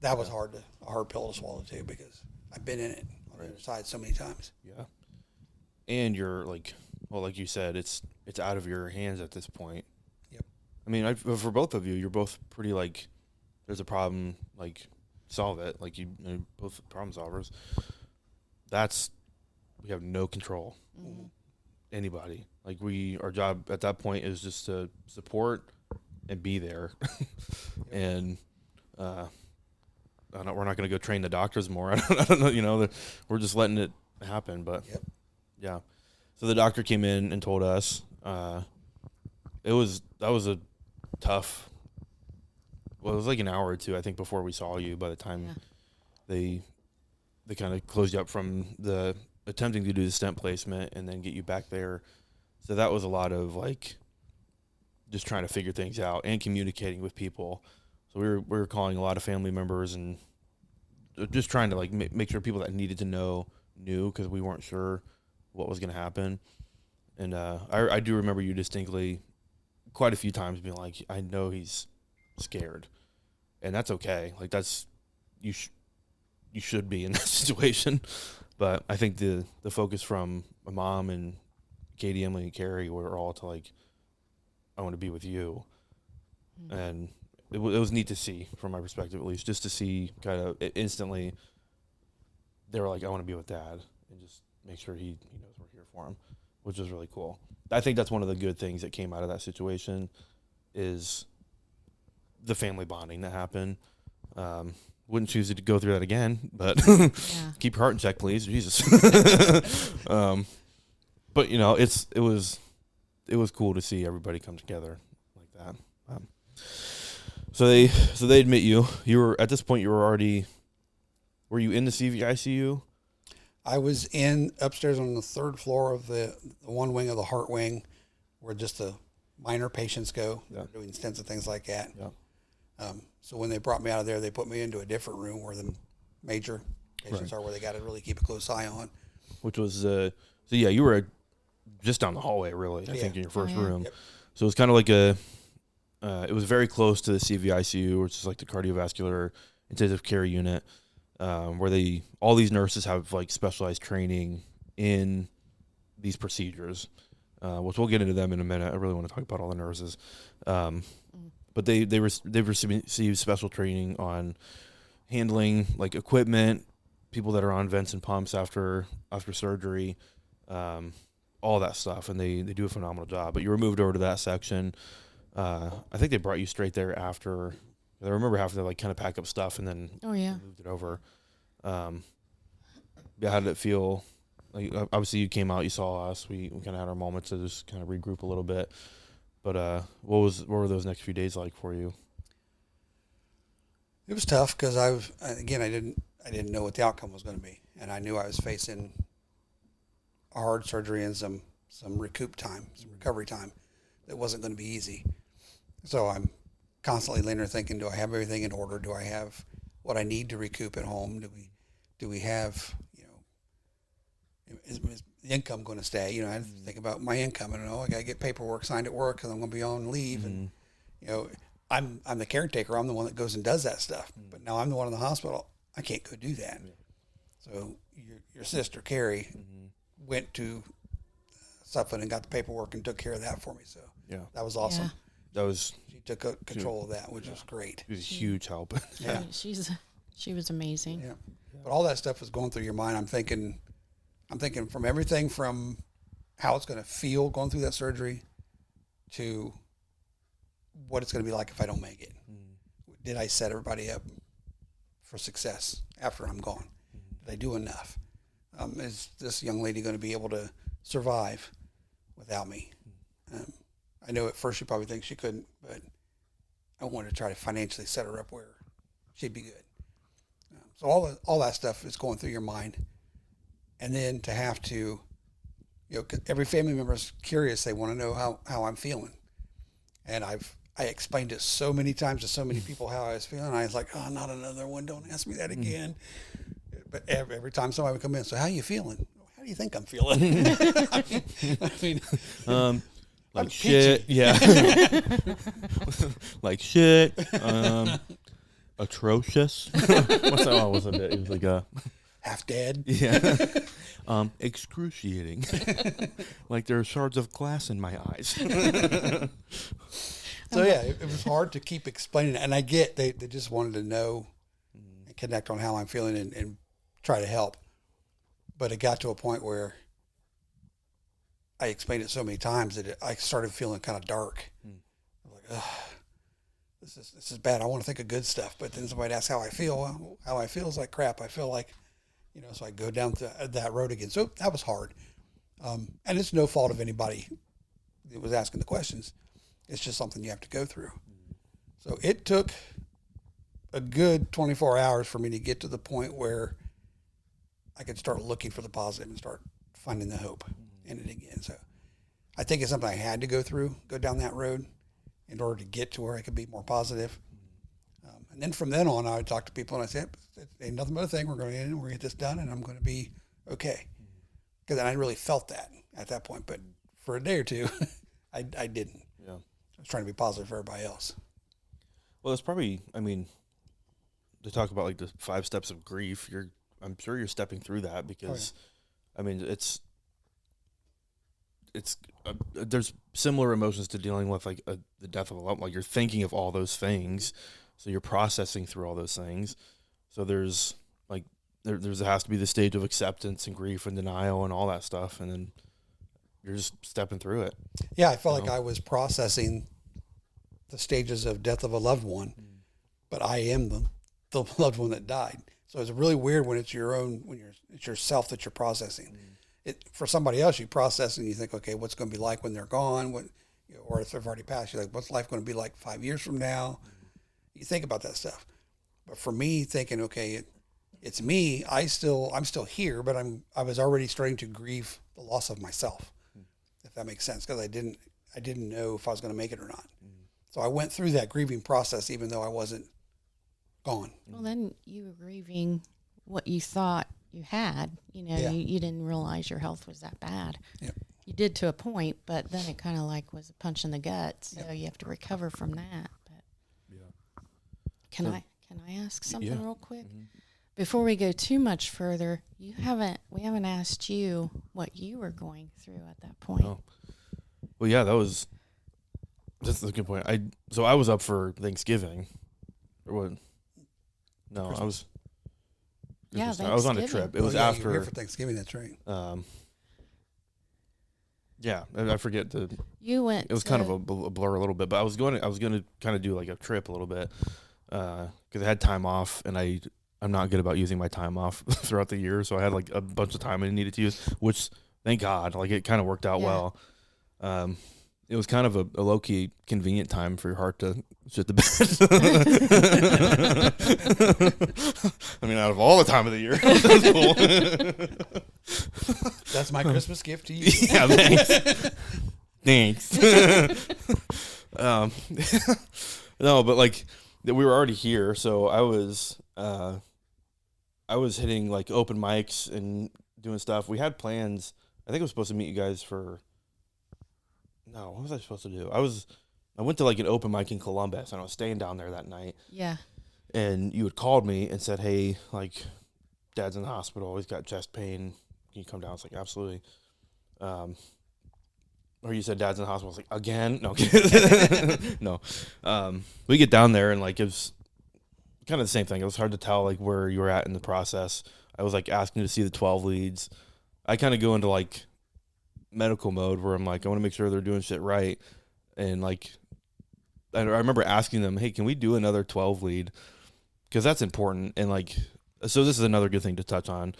that was a hard pill to swallow too, because I've been in it on the other side so many times. Yeah. And you're like you said, it's out of your hands at this point. Yep. I mean, for both of you, you're both pretty like, there's a problem, like solve it. Like you both problem solvers. We have no control. Anybody. Like our job at that point is just to support and be there. And we're not going to go train the doctors more. I don't know, you know, we're just letting it happen. But yeah. So the doctor came in and told us that was a tough. Well, it was like an hour or two, I think, before we saw you. By the time they kind of closed you up from the attempting to do the stent placement and then get you back there. So that was a lot of like just trying to figure things out and communicating with people. So we were calling a lot of family members and just trying to like make sure people that needed to know knew, because we weren't sure what was going to happen. And I do remember you distinctly quite a few times being like, I know he's scared, and that's okay. Like that's you should be in that situation. But I think the focus from my mom and Katie, Emily, and Carrie were all to like, I want to be with you. And it was neat to see, from my perspective at least, just to see kind of instantly they were like, I want to be with Dad, and just make sure he knows we're here for him, which was really cool. I think that's one of the good things that came out of that situation is the family bonding that happened. Wouldn't choose to go through that again, but keep your heart in check, please. Jesus. But you know, it was cool to see everybody come together like that. So they admit you were at this point, were you in the CVICU? I was in upstairs on the third floor of the one wing of the heart wing, where just the minor patients go. They're doing stents and things like that. Yeah. So when they brought me out of there, they put me into a different room where the major patients are, where they got to really keep a close eye on. Which was, so yeah, you were just down the hallway, really, I think, in your first room. Yep. So it was kind of like it was very close to the CVICU, which is like the cardiovascular intensive care unit, where all these nurses have like specialized training in these procedures, which we'll get into them in a minute. I really want to talk about all the nurses. But they've received special training on handling like equipment, people that are on vents and pumps after surgery, all that stuff, and they do a phenomenal job. But you were moved over to that section. I think they brought you straight there after. I remember having to like kind of pack up stuff and then moved it over. How did it feel? Like obviously you came out, you saw us. We kind of had our moments to just kind of regroup a little bit. But what were those next few days like for you? It was tough because I didn't know what the outcome was going to be, and I knew I was facing a hard surgery and some recovery time that wasn't going to be easy. So I'm constantly laying there thinking, do I have everything in order? Do I have what I need to recoup at home? Do we have, is the income going to stay? You know, I had to think about my income. I don't know. I got to get paperwork signed at work because I'm going to be on leave. And, you know, I'm the caretaker. I'm the one that goes and does that stuff. But now I'm the one in the hospital. I can't go do that. So your sister, Carrie, went to Suffolk and got the paperwork and took care of that for me. So that was awesome. Yeah. That was She took control of that, which was great. it was a huge help. Yeah. She was amazing. Yeah. But all that stuff was going through your mind. I'm thinking from everything from how it's going to feel going through that surgery to what it's going to be like if I don't make it. Did I set everybody up for success after I'm gone? Did I do enough? Is this young lady going to be able to survive without me? I know at first she probably thinks she couldn't, but I wanted to try to financially set her up where she'd be good. So all that stuff is going through your mind. And then to have to, you know, 'cause every family member is curious. They want to know how I'm feeling. And I explained it so many times to so many people how I was feeling. I was like, oh, not another one. Don't ask me that again. But every time somebody would come in, so how you feeling? How do you think I'm feeling? I mean, like shit. Yeah. Like shit. Atrocious. What's that? Oh, was a bit. It was like half dead. Yeah. Excruciating. Like there are shards of glass in my eyes. So yeah, it was hard to keep explaining it. And I get they just wanted to know and connect on how I'm feeling and try to help. But it got to a point where I explained it so many times that I started feeling kind of dark. I'm like, ugh, this is bad. I want to think of good stuff. But then somebody asks how I feel. Well, how I feel is like crap. I feel like, you know, so I go down that road again. So that was hard. And it's no fault of anybody that was asking the questions. It's just something you have to go through. So it took a good 24 hours for me to get to the point where I could start looking for the positive and start finding the hope in it again. So I think it's something I had to go down that road in order to get to where I could be more positive. And then from then on, I would talk to people and I said, it ain't nothing but a thing. We're going to we're going to get this done and I'm going to be okay. Because I really felt that at that point. But for a day or two, I didn't. Yeah. I was trying to be positive for everybody else. Well, it's probably, I mean, to talk about like the 5 steps of grief, I'm sure you're stepping through that because, I mean, it's there's similar emotions to dealing with like the death of a loved one. Like you're thinking of all those things, so you're processing through all those things. So there's like there has to be the stage of acceptance and grief and denial and all that stuff, and then you're just stepping through it. Yeah, I felt like I was processing the stages of death of a loved one, but I am the loved one that died. So it's really weird when it's your own, it's yourself that you're processing. For somebody else, you process and you think, okay, what's going to be like when they're gone? Or if they've already passed, you're like, what's life going to be like 5 years from now? You think about that stuff. But for me, thinking, okay, it's me. I'm still here, but I was already starting to grieve the loss of myself, if that makes sense, because I didn't know if I was going to make it or not. So I went through that grieving process, even though I wasn't gone. Well, then you were grieving what you thought you had. You know, Yeah. you didn't realize your health was that bad. Yep. You did to a point, but then it kind of like was a punch in the gut. So you have to recover from that. But can I ask something real quick? Before we go too much further, we haven't asked you what you were going through at that point. Oh. Well, yeah, that's a good point. I was up for Thanksgiving, or what? No, Christmas. I was. Yeah, I was on a Thanksgiving. trip. It was You were after. here for Thanksgiving. That's right. Yeah, I forget the. You went. It was kind of a blur a little bit, but I was going to kind of do like a trip a little bit, because I had time off, and I'm not good about using my time off throughout the year, so I had like a bunch of time I needed to use, which thank God, like it kind of worked out well. It was kind of a low key convenient time for your heart to shit the bed. I mean, out of all the time of the year, that's cool. That's my Christmas gift to you. Yeah, thanks. No, but like we were already here, so I was hitting like open mics and doing stuff. We had plans I think I was supposed to meet you guys for. No, what was I supposed to do? I went to like an open mic in Columbus, and I was staying down there that night. Yeah. And you had called me and said, "Hey, like, Dad's in the hospital. He's got chest pain. Can you come down?" I was like, "Absolutely." Or you said Dad's in the hospital. I was like, "Again?" No. No. We get down there, and like it was kind of the same thing. It was hard to tell like where you were at in the process. I was like asking to see the 12 leads. I kind of go into like medical mode where I'm like, I want to make sure they're doing shit right. And like, I remember asking them, "Hey, can we do another 12 lead?" Because that's important. And like, so this is another good thing to touch on.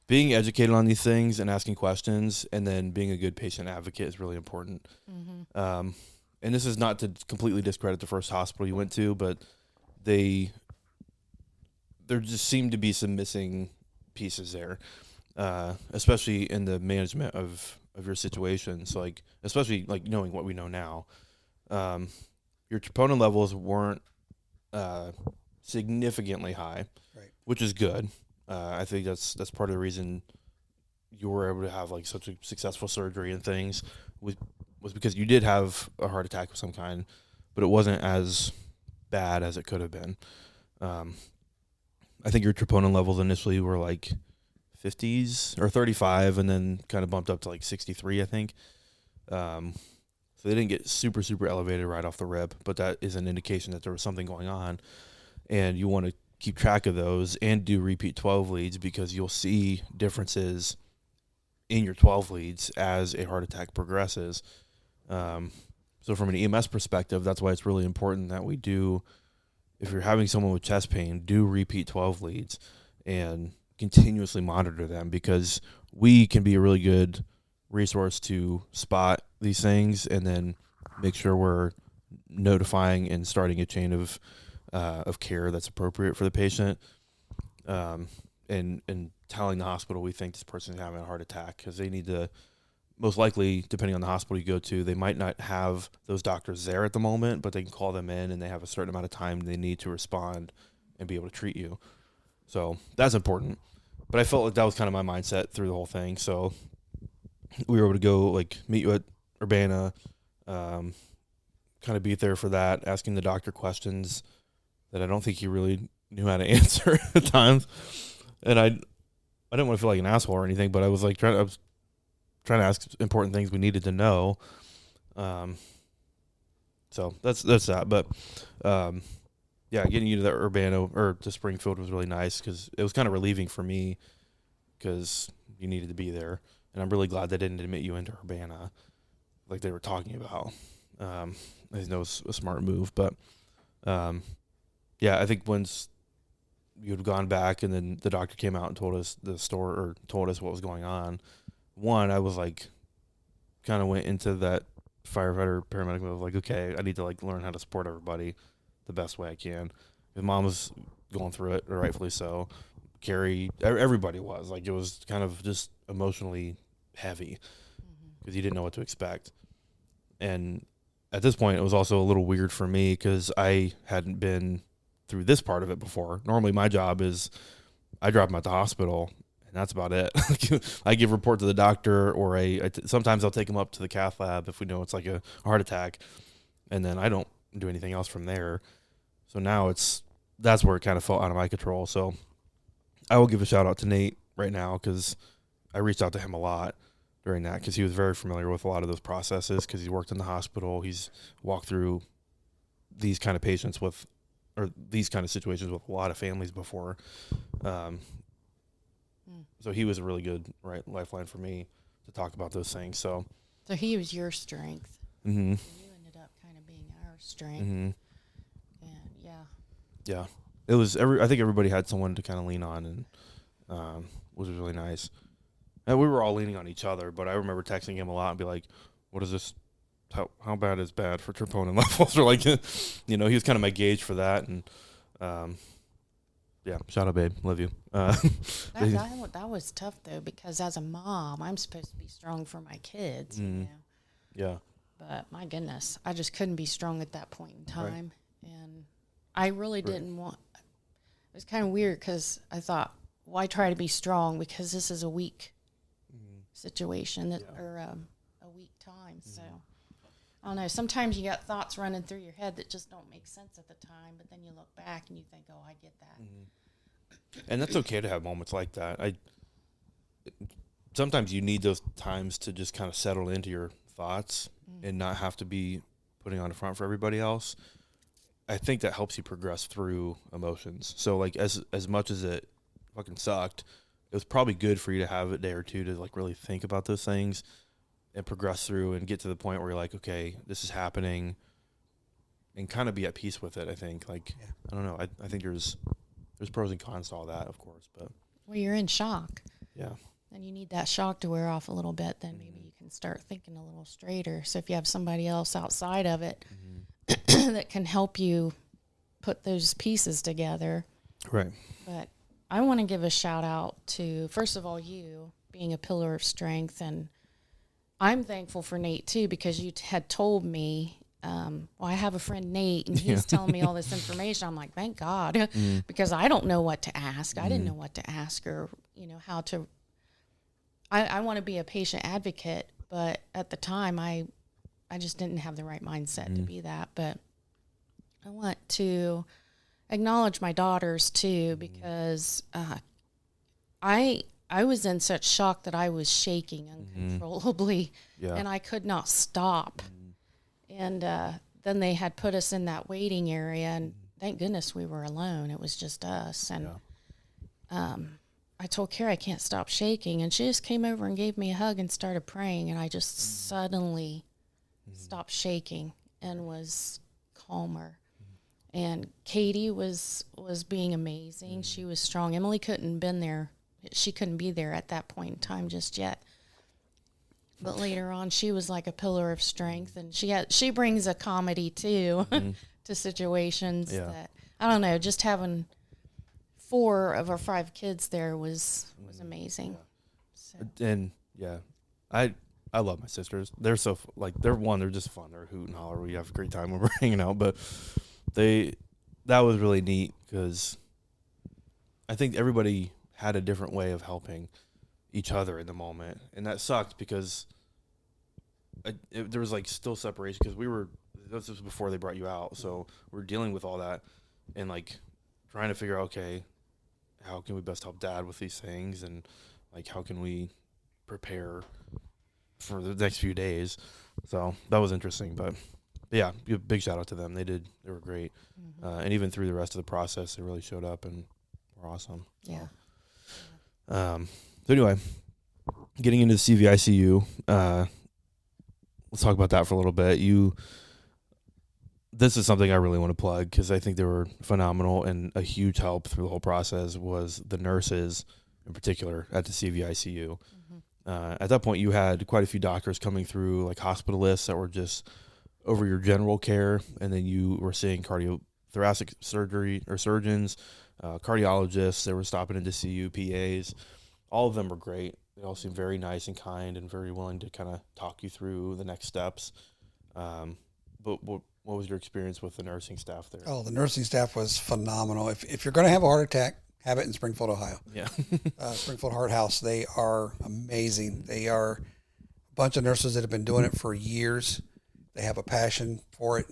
Being educated on these things and asking questions, and then being a good patient advocate is really important. And this is not to completely discredit the first hospital you went to, but there just seemed to be some missing pieces there, especially in the management of your situation. So like, especially like knowing what we know now, your troponin levels weren't significantly high, Right. which is good. I think that's part of the reason you were able to have like such a successful surgery and things was because you did have a heart attack of some kind, but it wasn't as bad as it could have been. I think your troponin levels initially were like 50s or 35, and then kind of bumped up to like 63, I think. So they didn't get super, super elevated right off the rip, but that is an indication that there was something going on, and you want to keep track of those and do repeat 12 leads because you'll see differences in your 12 leads as a heart attack progresses. So from an EMS perspective, that's why it's really important that we do, if you're having someone with chest pain, do repeat 12 leads and continuously monitor them, because we can be a really good resource to spot these things and then make sure we're notifying and starting a chain of care that's appropriate for the patient, and telling the hospital we think this person's having a heart attack, because they need to, most likely, depending on the hospital you go to, they might not have those doctors there at the moment, but they can call them in and they have a certain amount of time they need to respond and be able to treat you. So that's important. But I felt like that was kind of my mindset through the whole thing. So we were able to go like meet you at Urbana, kind of be there for that, asking the doctor questions that I don't think he really knew how to answer at times. And I didn't want to feel like an asshole or anything, but I was trying to ask important things we needed to know. So that's that. But yeah, getting you to the Urbana or to Springfield was really nice, because it was kind of relieving for me, because you needed to be there. And I'm really glad they didn't admit you into Urbana like they were talking about. I think that was a smart move. But yeah, I think once you had gone back and then the doctor came out and told us told us what was going on, one, I was like, kind of went into that firefighter paramedic mode of like, okay, I need to like learn how to support everybody the best way I can. His mom was going through it, rightfully so. Carrie, everybody was like, it was kind of just emotionally heavy because you didn't know what to expect. And at this point, it was also a little weird for me because I hadn't been through this part of it before. Normally, my job is I drop him at the hospital, and that's about it. I give a report to the doctor, or sometimes I'll take him up to the cath lab if we know it's like a heart attack, and then I don't do anything else from there. So now that's where it kind of felt out of my control. So I will give a shout out to Nate right now, because I reached out to him a lot during that, because he was very familiar with a lot of those processes, because he worked in the hospital. He's walked through these kind of patients or these kind of situations with a lot of families before. So he was a really good lifeline for me to talk about those things. So he was your strength. Mm-hmm. And you ended up kind of being our strength. Mm-hmm. And yeah, it was I think everybody had someone to kind of lean on, and which was really nice. And we were all leaning on each other, but I remember texting him a lot and be like, "What is this? How bad is bad for troponin levels?" Or like, he was kind of my gauge for that. And yeah, shout out, babe, love you. that was tough though, because as a mom, I'm supposed to be strong for my kids. Mm-hmm. Yeah. But my goodness, I just couldn't be strong at that point in time. Right. And I really didn't want, it was kind of weird, because I thought, why try to be strong, because this is a weak situation or a week time. So I don't know. Sometimes you got thoughts running through your head that just don't make sense at the time, but then you look back and you think, oh, I get that. And that's okay to have moments like that. Sometimes you need those times to just kind of settle into your thoughts and not have to be putting on the front for everybody else. I think that helps you progress through emotions. So like as much as it fucking sucked, it was probably good for you to have a day or two to like really think about those things and progress through and get to the point where you're like, okay, this is happening, and kind of be at peace with it. I think I don't know. I think there's pros and cons to all that, of course, but Well, you're in shock. yeah. And you need that shock to wear off a little bit, then maybe you can start thinking a little straighter. So if you have somebody else outside of it that can help you put those pieces together. Right. But I want to give a shout out to, first of all, you being a pillar of strength. And I'm thankful for Nate, too, because you had told me, well, I have a friend, Nate, and he's telling me all this information. I'm like, thank God, because I don't know what to ask. I didn't know what to ask or, how to. I want to be a patient advocate, but at the time, I just didn't have the right mindset to be that. But I want to acknowledge my daughters, too, because I was in such shock that I was shaking uncontrollably, and I could not stop. And then they had put us in that waiting area, and thank goodness we were alone. It was just us. And I told Carrie I can't stop shaking, and she just came over and gave me a hug and started praying, and I just suddenly stopped shaking and was calmer. And Katie was being amazing. She was strong. Emily couldn't been there. She couldn't be there at that point in time just yet. But later on, she was like a pillar of strength, and she brings a comedy too to situations that I don't know. Just having 4 of our 5 kids there was amazing. So. And I love my sisters. They're so they're just fun. They're hoot and holler. We have a great time when we're hanging out. But that was really neat because I think everybody had a different way of helping each other in the moment, and that sucked because there was like still separation because this was before they brought you out, so we're dealing with all that and like trying to figure out, okay, how can we best help Dad with these things, and like how can we prepare for the next few days. So that was interesting, but yeah, big shout out to them. They were great, and even through the rest of the process, they really showed up and were awesome. Yeah. So anyway, getting into the CVICU, let's talk about that for a little bit. This is something I really want to plug because I think they were phenomenal, and a huge help through the whole process was the nurses in particular at the CVICU. At that point, you had quite a few doctors coming through, like hospitalists that were just over your general care, and then you were seeing cardiothoracic surgery or surgeons, cardiologists. They were stopping in to see you, PAs. All of them were great. They all seemed very nice and kind and very willing to kind of talk you through the next steps. But what was your experience with the nursing staff there? Oh, the nursing staff was phenomenal. If you're going to have a heart attack, have it in Springfield, Ohio. Yeah. Springfield Heart House, they are amazing. They are a bunch of nurses that have been doing it for years. They have a passion for it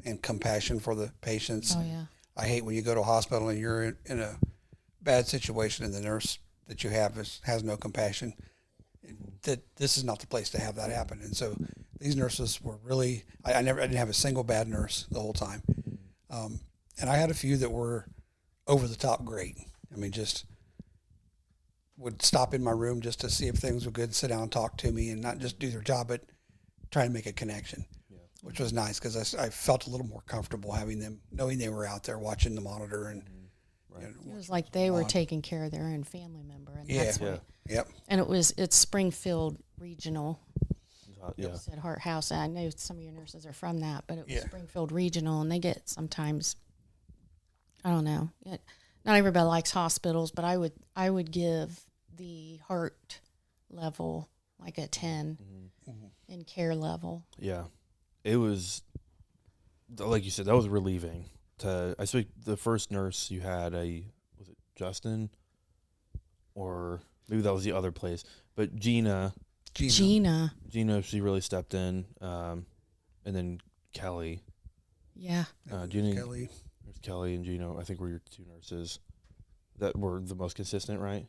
and compassion for the patients. Oh, yeah. I hate when you go to a hospital and you're in a bad situation and the nurse that you have has no compassion. This is not the place to have that happen. And so these nurses were really, I didn't have a single bad nurse the whole time. And I had a few that were over the top great. I mean, just would stop in my room just to see if things were good, sit down and talk to me and not just do their job, but try to make a connection, which was nice because I felt a little more comfortable having them, knowing they were out there watching the monitor. And it was like they were taking care of their own family member. And that's Yep. And it's Springfield Regional. You said Heart House. I know some of your nurses are from that, but it was Springfield Regional, and they get sometimes, I don't know, not everybody likes hospitals, but I would give the heart level like a 10 in care level. Yeah, it was, like you said, that was relieving. I think the first nurse you had, was it Justin? Or maybe that was the other place. But Gina, Gina. she really stepped in. And then Kelly. Yeah. Gina, Kelly. there's Kelly and Gina. I think were your two nurses that were the most consistent, right?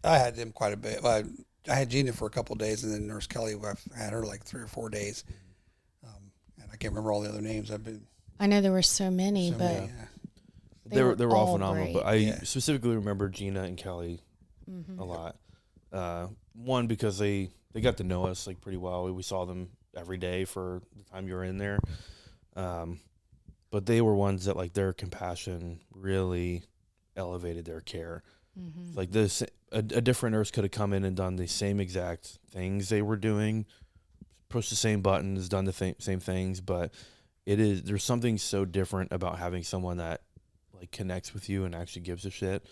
I had them quite a bit. Well, I had Gina for a couple of days, and then Nurse Kelly, I've had her like 3 or 4 days. And I can't remember all the other names. I know there were so many, but many, They were all phenomenal. great. But I specifically remember Gina and Kelly a lot. One, because they got to know us like pretty well. We saw them every day for the time you were in there. But they were ones that like their compassion really elevated their care. Like this, a different nurse could have come in and done the same exact things they were doing, pushed the same buttons, done the same things, but there's something so different about having someone that like connects with you and actually gives a shit.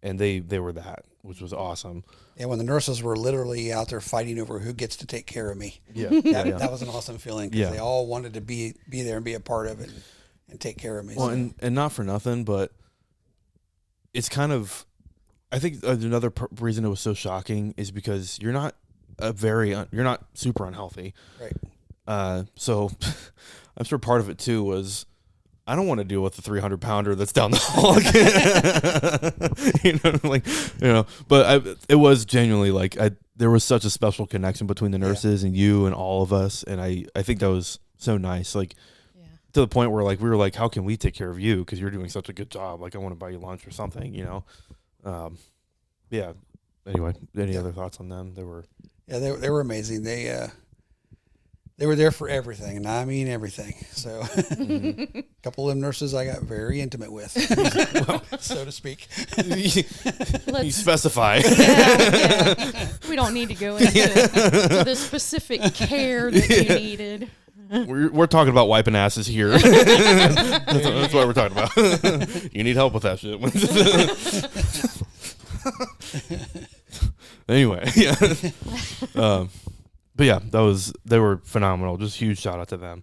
And they were that, which was awesome. Yeah, when the nurses were literally out there fighting over who gets to take care of me. Yeah, That was an awesome feeling because they all wanted to be there and be a part of it and take care of me. Well, and not for nothing, but it's kind of, I think another reason it was so shocking is because you're not you're not super unhealthy. Right. So I'm sure part of it too was, I don't want to deal with the 300-pounder that's down the hall. But it was genuinely like, there was such a special connection between the nurses and you and all of us. And I think that was so nice. Like, to the point where like, we were like, how can we take care of you? Because you're doing such a good job. Like, I want to buy you lunch or something, yeah. Anyway, any other thoughts on them? They were amazing. They were there for everything, and I mean everything. So, a couple of them nurses I got very intimate with, so to speak. You specify. Yeah. We don't need to go into the specific care that you needed. We're talking about wiping asses here. That's what we're talking about. You need help with that shit. Anyway, yeah. But yeah, they were phenomenal. Just huge shout out to them.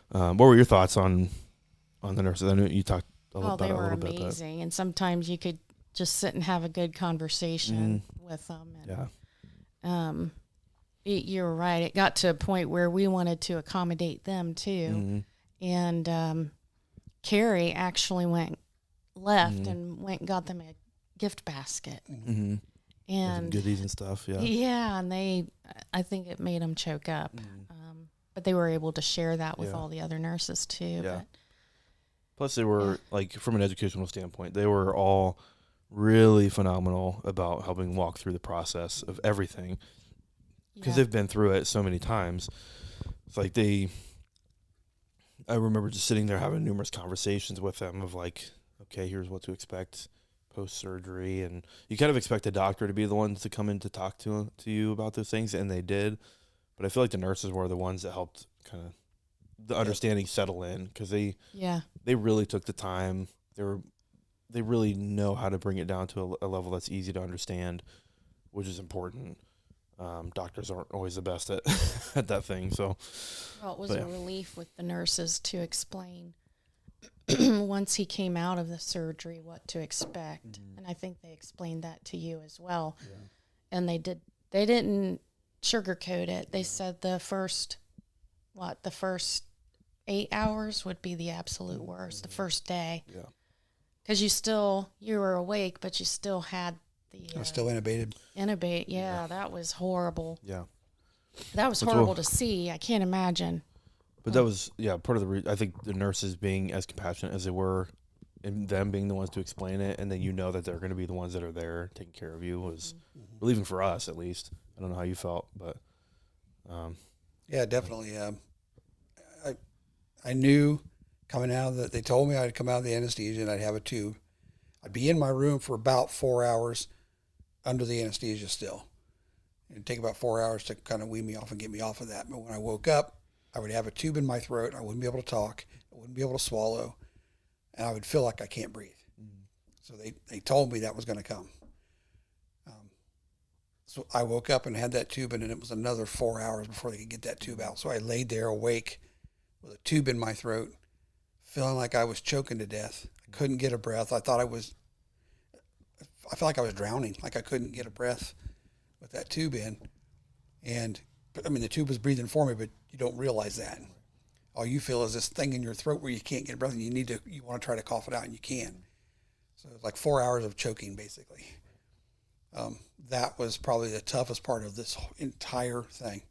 What were your thoughts on the nurses? I know you talked about it a little bit. They were amazing, and sometimes you could just sit and have a good conversation with them. And, you're right. It got to a point where we wanted to accommodate them too, and Carrie actually left and went and got them a gift basket. And goodies and stuff, and I think it made them choke up, but they were able to share that with all the other nurses too. But plus, they were like, from an educational standpoint, they were all really phenomenal about helping walk through the process of everything, because they've been through it so many times. It's like I remember just sitting there having numerous conversations with them of like, okay, here's what to expect post-surgery, and you kind of expect the doctor to be the ones to come in to talk to you about those things, and they did, but I feel like the nurses were the ones that helped kind of the understanding settle in, because they really took the time. They really know how to bring it down to a level that's easy to understand, which is important. Doctors aren't always the best at that thing, so it was a relief with the nurses to explain once he came out of the surgery what to expect. And I think they explained that to you as well. And they didn't sugarcoat it. They said the first 8 hours would be the absolute worst, the first day, because you were awake, but you still had I was still intubated. That was horrible. That was Which horrible to see. I can't imagine. But that was, part of the I think the nurses being as compassionate as they were, and them being the ones to explain it, and then that they're going to be the ones that are there taking care of you, was relieving for us, at least. I don't know how you felt, but... yeah, definitely. I knew coming out of they told me I'd come out of the anesthesia and I'd have a tube. I'd be in my room for about 4 hours under the anesthesia still. It'd take about 4 hours to kind of wean me off and get me off of that. But when I woke up, I would have a tube in my throat. I wouldn't be able to talk. I wouldn't be able to swallow. And I would feel like I can't breathe. So they told me that was going to come. So I woke up and had that tube, and then it was another 4 hours before they could get that tube out. So I laid there awake with a tube in my throat, feeling like I was choking to death. I couldn't get a breath. I felt like I was drowning, like I couldn't get a breath. with that tube in. And I mean, the tube was breathing for me, but you don't realize that. All you feel is this thing in your throat where you can't get breath, and you want to try to cough it out, and you can't. So it's like 4 hours of choking, basically. That was probably the toughest part of this entire thing,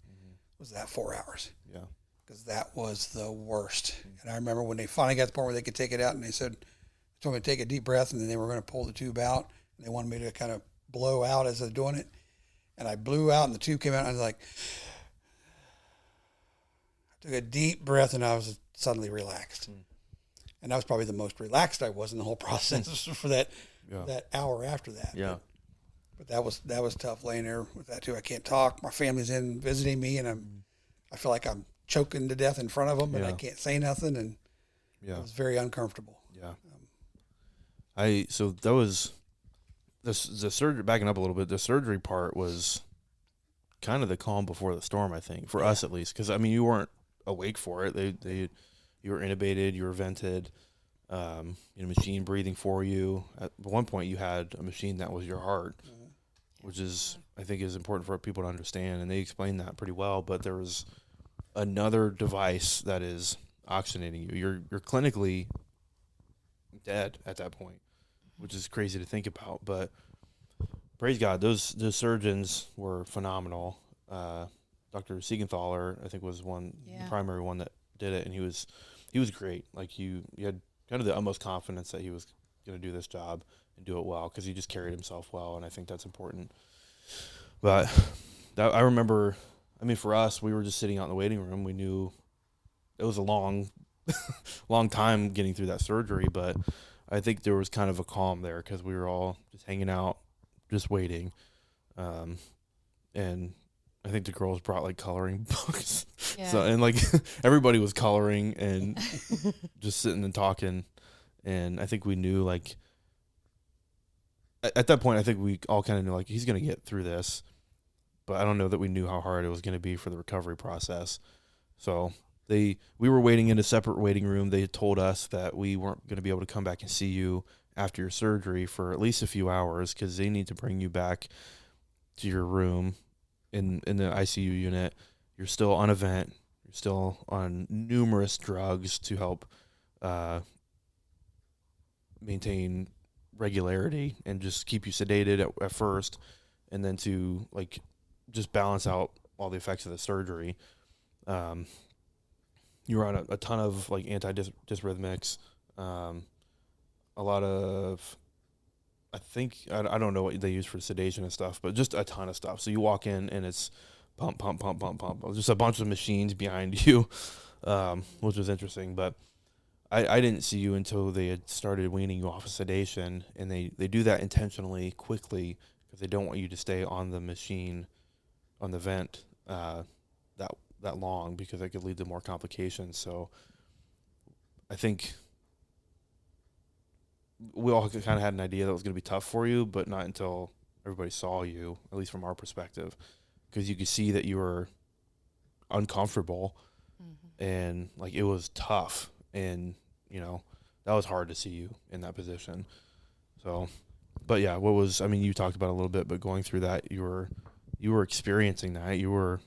was that 4 hours. Yeah. Because that was the worst. And I remember when they finally got to the point where they could take it out, and they told me to take a deep breath, and then they were going to pull the tube out, and they wanted me to kind of blow out as they're doing it. And I blew out, and the tube came out, and I was like, I took a deep breath, and I was suddenly relaxed. And that was probably the most relaxed I was in the whole process for that hour after that. Yeah. But that was tough laying there with that too. I can't talk. My family's in visiting me, and I feel like I'm choking to death in front of them, and I can't say nothing, and it was very uncomfortable. Yeah. So that was the surgery. Backing up a little bit, the surgery part was kind of the calm before the storm, I think, for us at least, because I mean you weren't awake for it. You were intubated, you were vented, machine breathing for you. At one point, you had a machine that was your heart, which is, I think, is important for people to understand, and they explained that pretty well. But there was another device that is oxygenating you. You're clinically dead at that point, which is crazy to think about. But praise God, those surgeons were phenomenal. Dr. Siegenthaler, I think, was the primary one that did it, and he was great. Like you had kind of the utmost confidence that he was going to do this job and do it well, because he just carried himself well, and I think that's important. But I remember, I mean, for us, we were just sitting out in the waiting room. We knew it was a long time getting through that surgery, but I think there was kind of a calm there because we were all just hanging out, just waiting. And I think the girls brought like coloring books. Yeah. So, and like everybody was coloring and just sitting and talking. And I think we knew, like, at that point, I think we all kind of knew, like, he's going to get through this. But I don't know that we knew how hard it was going to be for the recovery process. So we were waiting in a separate waiting room. They had told us that we weren't going to be able to come back and see you after your surgery for at least a few hours, because they need to bring you back to your room in the ICU unit. You're still on a vent. You're still on numerous drugs to help maintain regularity and just keep you sedated at first, and then to like just balance out all the effects of the surgery. You were on a ton of like antidysrhythmics, a lot of, I think, I don't know what they use for sedation and stuff, but just a ton of stuff. So you walk in and it's pump, pump, pump, pump, pump. Just a bunch of machines behind you, which was interesting. But I didn't see you until they had started weaning you off of sedation, and they do that intentionally quickly because they don't want you to stay on the machine, on the vent, that long, because it could lead to more complications. So I think we all kind of had an idea that it was going to be tough for you, but not until everybody saw you, at least from our perspective, because you could see that you were uncomfortable, and like it was tough, and that was hard to see you in that position. So, but yeah, you talked about it a little bit, but going through that, you were experiencing that. You were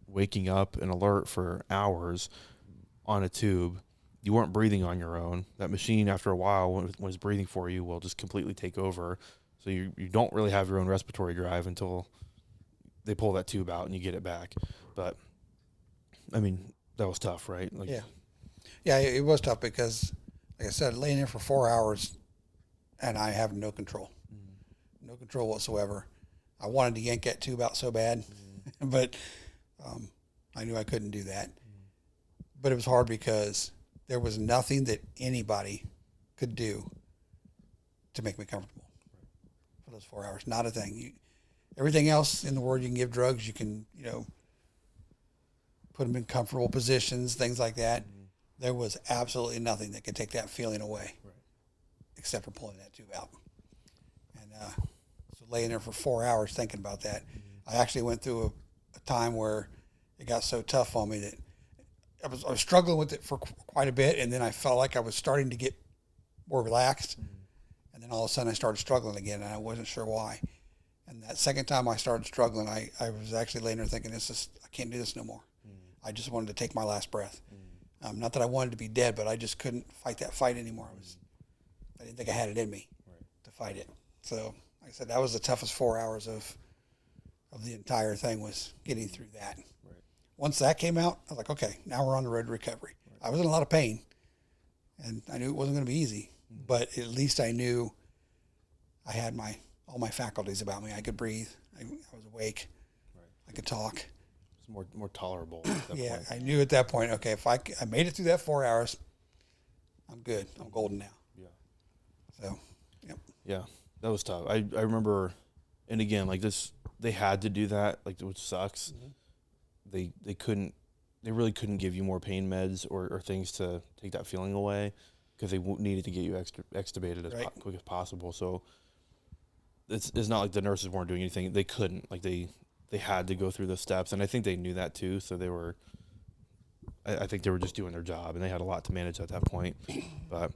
waking up and alert for hours on a tube. You weren't breathing on your own. That machine, after a while, when it's breathing for you, will just completely take over. So you don't really have your own respiratory drive until they pull that tube out and you get it back. But, I mean, that was tough, right? Like, yeah, it was tough because, like I said, laying there for 4 hours and I have no control. No control whatsoever. I wanted to yank that tube out so bad, but I knew I couldn't do that. But it was hard because there was nothing that anybody could do to make me comfortable for those 4 hours. Not a thing. Everything else in the world, you can give drugs. You can, put them in comfortable positions, things like that. There was absolutely nothing that could take that feeling away, except for pulling that tube out. And so laying there for 4 hours thinking about that, I actually went through a time where it got so tough on me that I was struggling with it for quite a bit, and then I felt like I was starting to get more relaxed, and then all of a sudden I started struggling again, and I wasn't sure why. And that second time I started struggling, I was actually laying there thinking, I can't do this no more. I just wanted to take my last breath. Not that I wanted to be dead, but I just couldn't fight that fight anymore. I didn't think I had it in me to fight it. So, like I said, that was the toughest 4 hours of the entire thing, was getting through that. Right. Once that came out, I was like, okay, now we're on the road to recovery. Right. I was in a lot of pain, and I knew it wasn't going to be easy, but at least I knew I had all my faculties about me. I could breathe. I was awake. Right. I could talk. It's more tolerable at that point. I knew at that point, okay, if I made it through that 4 hours, I'm good. I'm golden now. Yeah. So, yep. Yeah, that was tough. I remember, and again, like this, they had to do that, like, which sucks. Mm-hmm. They really couldn't give you more pain meds or things to take that feeling away, because they needed to get you extubated as quick as possible. So it's not like the nurses weren't doing anything. They couldn't. Like, they had to go through the steps, and I think they knew that too. So I think they were just doing their job, and they had a lot to manage at that point. But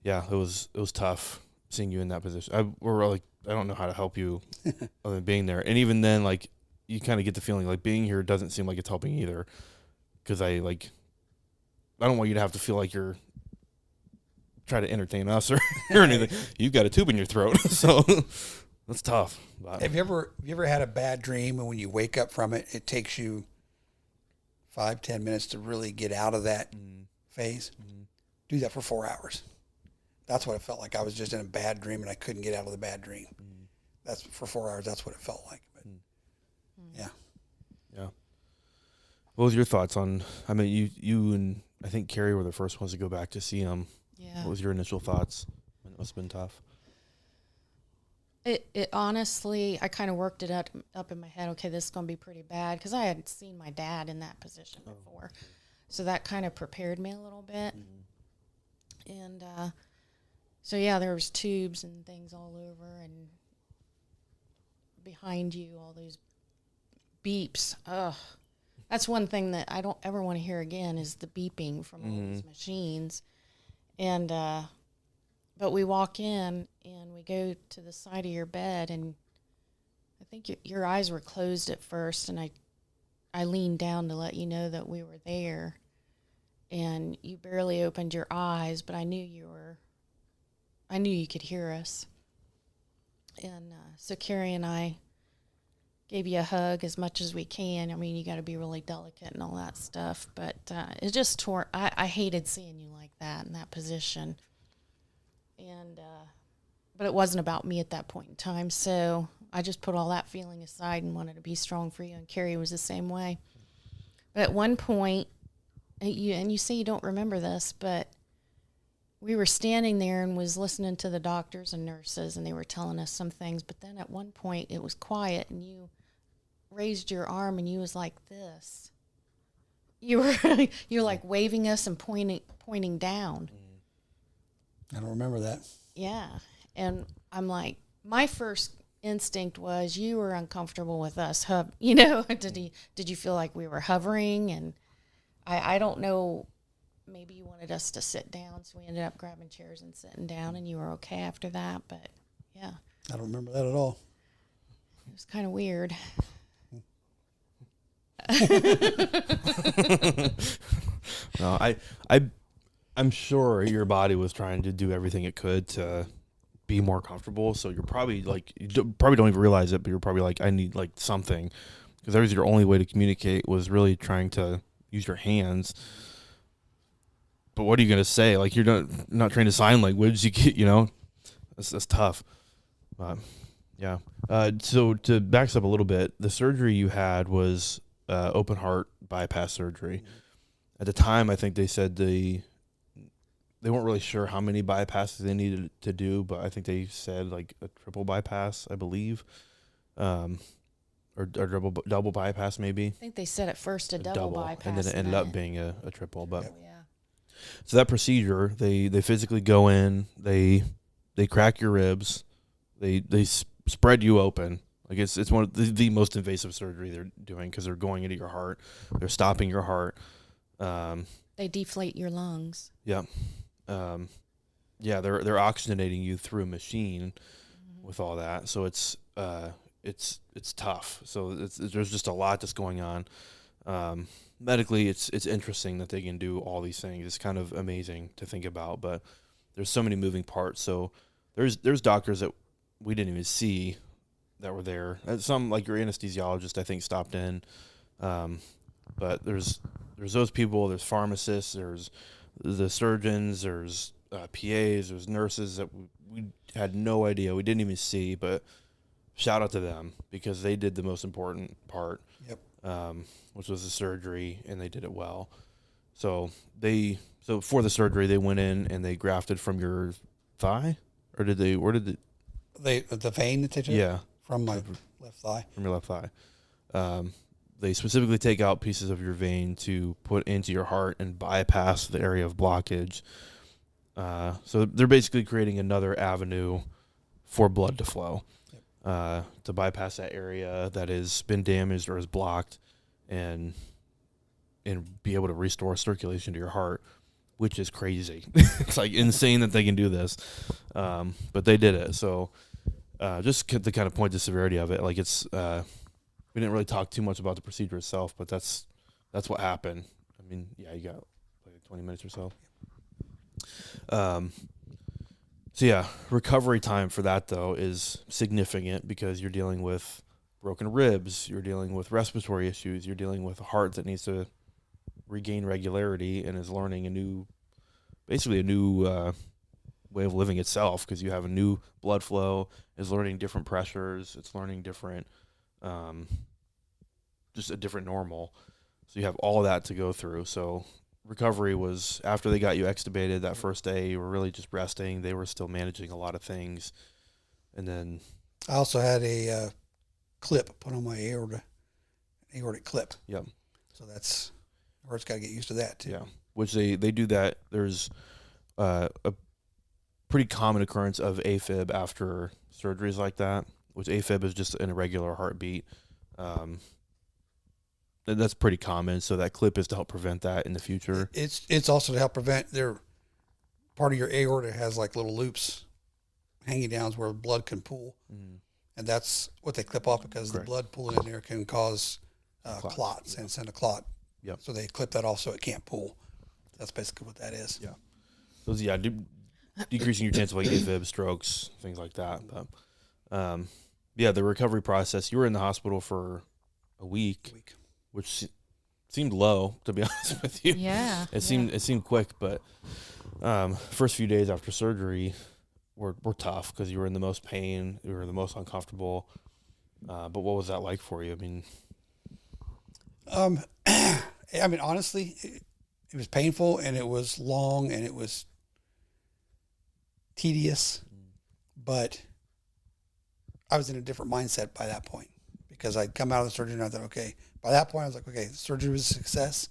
yeah, it was tough seeing you in that position. I don't know how to help you other than being there. And even then, like, you kind of get the feeling like being here doesn't seem like it's helping either, because I don't want you to have to feel like you're trying to entertain us or anything. You've got a tube in your throat, so that's tough. But Have you ever had a bad dream, and when you wake up from it, it takes you 5-10 minutes to really get out of that phase? Do that for 4 hours. That's what it felt like. I was just in a bad dream, and I couldn't get out of the bad dream. That's for 4 hours. That's what it felt like. But yeah. What was your thoughts on? I mean, you and I think Carrie were the first ones to go back to see him. Yeah. What was your initial thoughts? It must have been tough. It honestly, I kind of worked it up in my head. Okay, this is going to be pretty bad, because I hadn't seen my dad in that position before, so that kind of prepared me a little bit. And so yeah, there was tubes and things all over, and behind you, all those beeps. Ugh, that's one thing that I don't ever want to hear again, is the beeping from all these machines. And but we walk in and we go to the side of your bed, and I think your eyes were closed at first, and I leaned down to let you know that we were there, and you barely opened your eyes, but I knew you could hear us. And so Carrie and I gave you a hug as much as we can. I mean, you got to be really delicate and all that stuff, but it just tore. I hated seeing you like that in that position. And but it wasn't about me at that point in time, so I just put all that feeling aside and wanted to be strong for you, and Carrie was the same way. But at one point, you say you don't remember this, but we were standing there and was listening to the doctors and nurses, and they were telling us some things, but then at one point it was quiet, and you raised your arm, and you was like this. You were like waving us and pointing down. I don't remember that. Yeah. And I'm like, my first instinct was you were uncomfortable with us. Did you feel like we were hovering? And I don't know, maybe you wanted us to sit down, so we ended up grabbing chairs and sitting down, and you were okay after that. But yeah, I don't remember that at all. it was kind of weird. No, I'm sure your body was trying to do everything it could to be more comfortable. So you're probably probably don't even realize it, but you're probably like, I need like something, because that was your only way to communicate, was really trying to use your hands. But what are you gonna say? Like, you're not trained to sign language. That's tough. Yeah. So to back us up a little bit, the surgery you had was open heart bypass surgery. At the time, I think they said they weren't really sure how many bypasses they needed to do, but I think they said like a triple bypass, I believe, or double bypass maybe. I think they said at first a double bypass, and then it ended up being a triple. But yeah. So that procedure, they physically go in, they crack your ribs, they spread you open. Like, it's one of the most invasive surgery they're doing, because they're going into your heart, they're stopping your heart. They deflate your lungs. Yeah. They're oxygenating you through a machine with all that. So it's it's tough. So there's just a lot that's going on. Medically, it's interesting that they can do all these things. It's kind of amazing to think about, but there's so many moving parts. So there's doctors that we didn't even see that were there. Some, like your anesthesiologist, I think stopped in. But there's those people. There's pharmacists. There's the surgeons. There's PAs. There's nurses that we had no idea. We didn't even see. But shout out to them because they did the most important part. Yep. Which was the surgery, and they did it well. So for the surgery, they went in and they grafted from your thigh, or did they? Where did the vein that they took? Yeah, from my left thigh. From your left thigh. They specifically take out pieces of your vein to put into your heart and bypass the area of blockage. So they're basically creating another avenue for blood to flow, to bypass that area that has been damaged or is blocked, and be able to restore circulation to your heart, which is crazy. It's like insane that they can do this, but they did it. So just to kind of point the severity of it, like it's we didn't really talk too much about the procedure itself, but that's what happened. I mean, yeah, you got like 20 minutes or so. So yeah, recovery time for that though is significant because you're dealing with broken ribs, you're dealing with respiratory issues, you're dealing with a heart that needs to regain regularity and is learning a new way of living itself, because you have a new blood flow, is learning different pressures, it's learning different, just a different normal. So you have all that to go through. So recovery was, after they got you extubated that first day, you were really just resting. They were still managing a lot of things. And then I also had a clip put on my aortic clip. Yep. So that's, heart's got to get used to that too. Yeah, which they do that. There's a pretty common occurrence of AFib after surgeries like that, which AFib is just an irregular heartbeat. And that's pretty common. So that clip is to help prevent that in the future. It's also to help prevent part of your aorta has like little loops hanging down where blood can pool. Mm. And that's what they clip off, because Correct. The blood pooling in there can cause clots and send a clot. Yep. So they clip that off so it can't pool. That's basically what that is. Yeah. Those, decreasing your chance of like AFib, strokes, things like that. But, the recovery process, you were in the hospital for a week. Which seemed low, to be honest with you. Yeah. It seemed quick, but first few days after surgery were tough because you were in the most pain, you were the most uncomfortable. But what was that like for you? I mean, honestly, it was painful and it was long and it was tedious, but I was in a different mindset by that point, because I'd come out of the surgery and I thought, okay, by that point I was like, okay, the surgery was a success.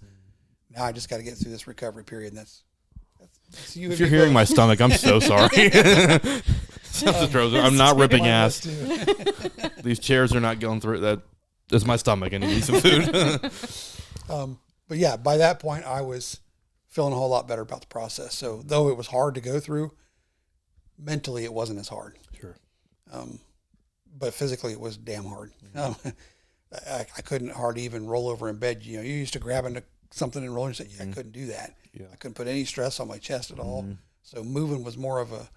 Now I just got to get through this recovery period. And that's you. If you're hearing my stomach, I'm so sorry. I'm not ripping ass. These chairs are not going through that. That's my stomach. I need to eat some food. But yeah, by that point I was feeling a whole lot better about the process. So though it was hard to go through, mentally it wasn't as hard. Sure. But physically it was damn hard. I couldn't hardly even roll over in bed. You used to grab into something and roll, and say, I couldn't do that. Yeah. I couldn't put any stress on my chest at all. Mm-hmm. So moving was more of a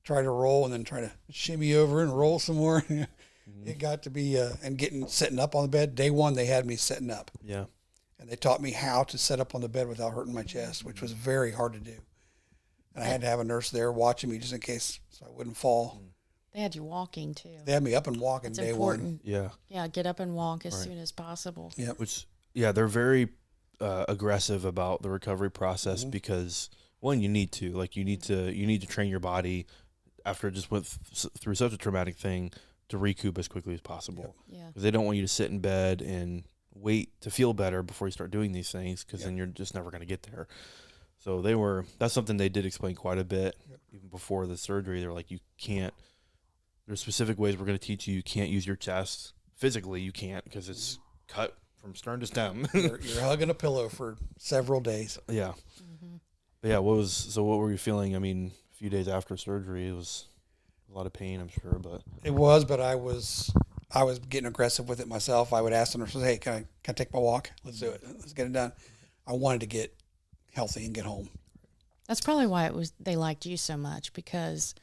try to roll and then try to shimmy over and roll some more. It got to be, and sitting up on the bed. Day one, they had me sitting up. Yeah. And they taught me how to sit up on the bed without hurting my chest, which was very hard to do. And I had to have a nurse there watching me just in case so I wouldn't fall. They had you walking too. They had me up and walking day one. Yeah. Yeah, get up and walk as soon as possible. Yeah. They're very aggressive about the recovery process because one, you need to train your body after it just went through such a traumatic thing to recoup as quickly as possible. Yeah. Because they don't want you to sit in bed and wait to feel better before you start doing these things, because then you're just never going to get there. So that's something they did explain quite a bit even before the surgery. They were like, you can't. There's specific ways we're going to teach you. You can't use your chest physically. You can't, because it's cut from stern to stem. You're hugging a pillow for several days. Yeah. Mm-hmm. But yeah. What were you feeling? I mean, a few days after surgery, it was a lot of pain, I'm sure, but it was. But I was I was getting aggressive with it myself. I would ask the nurses, "Hey, can I take my walk? Let's do it. Let's get it done." I wanted to get healthy and get home. That's probably why they liked you so much, because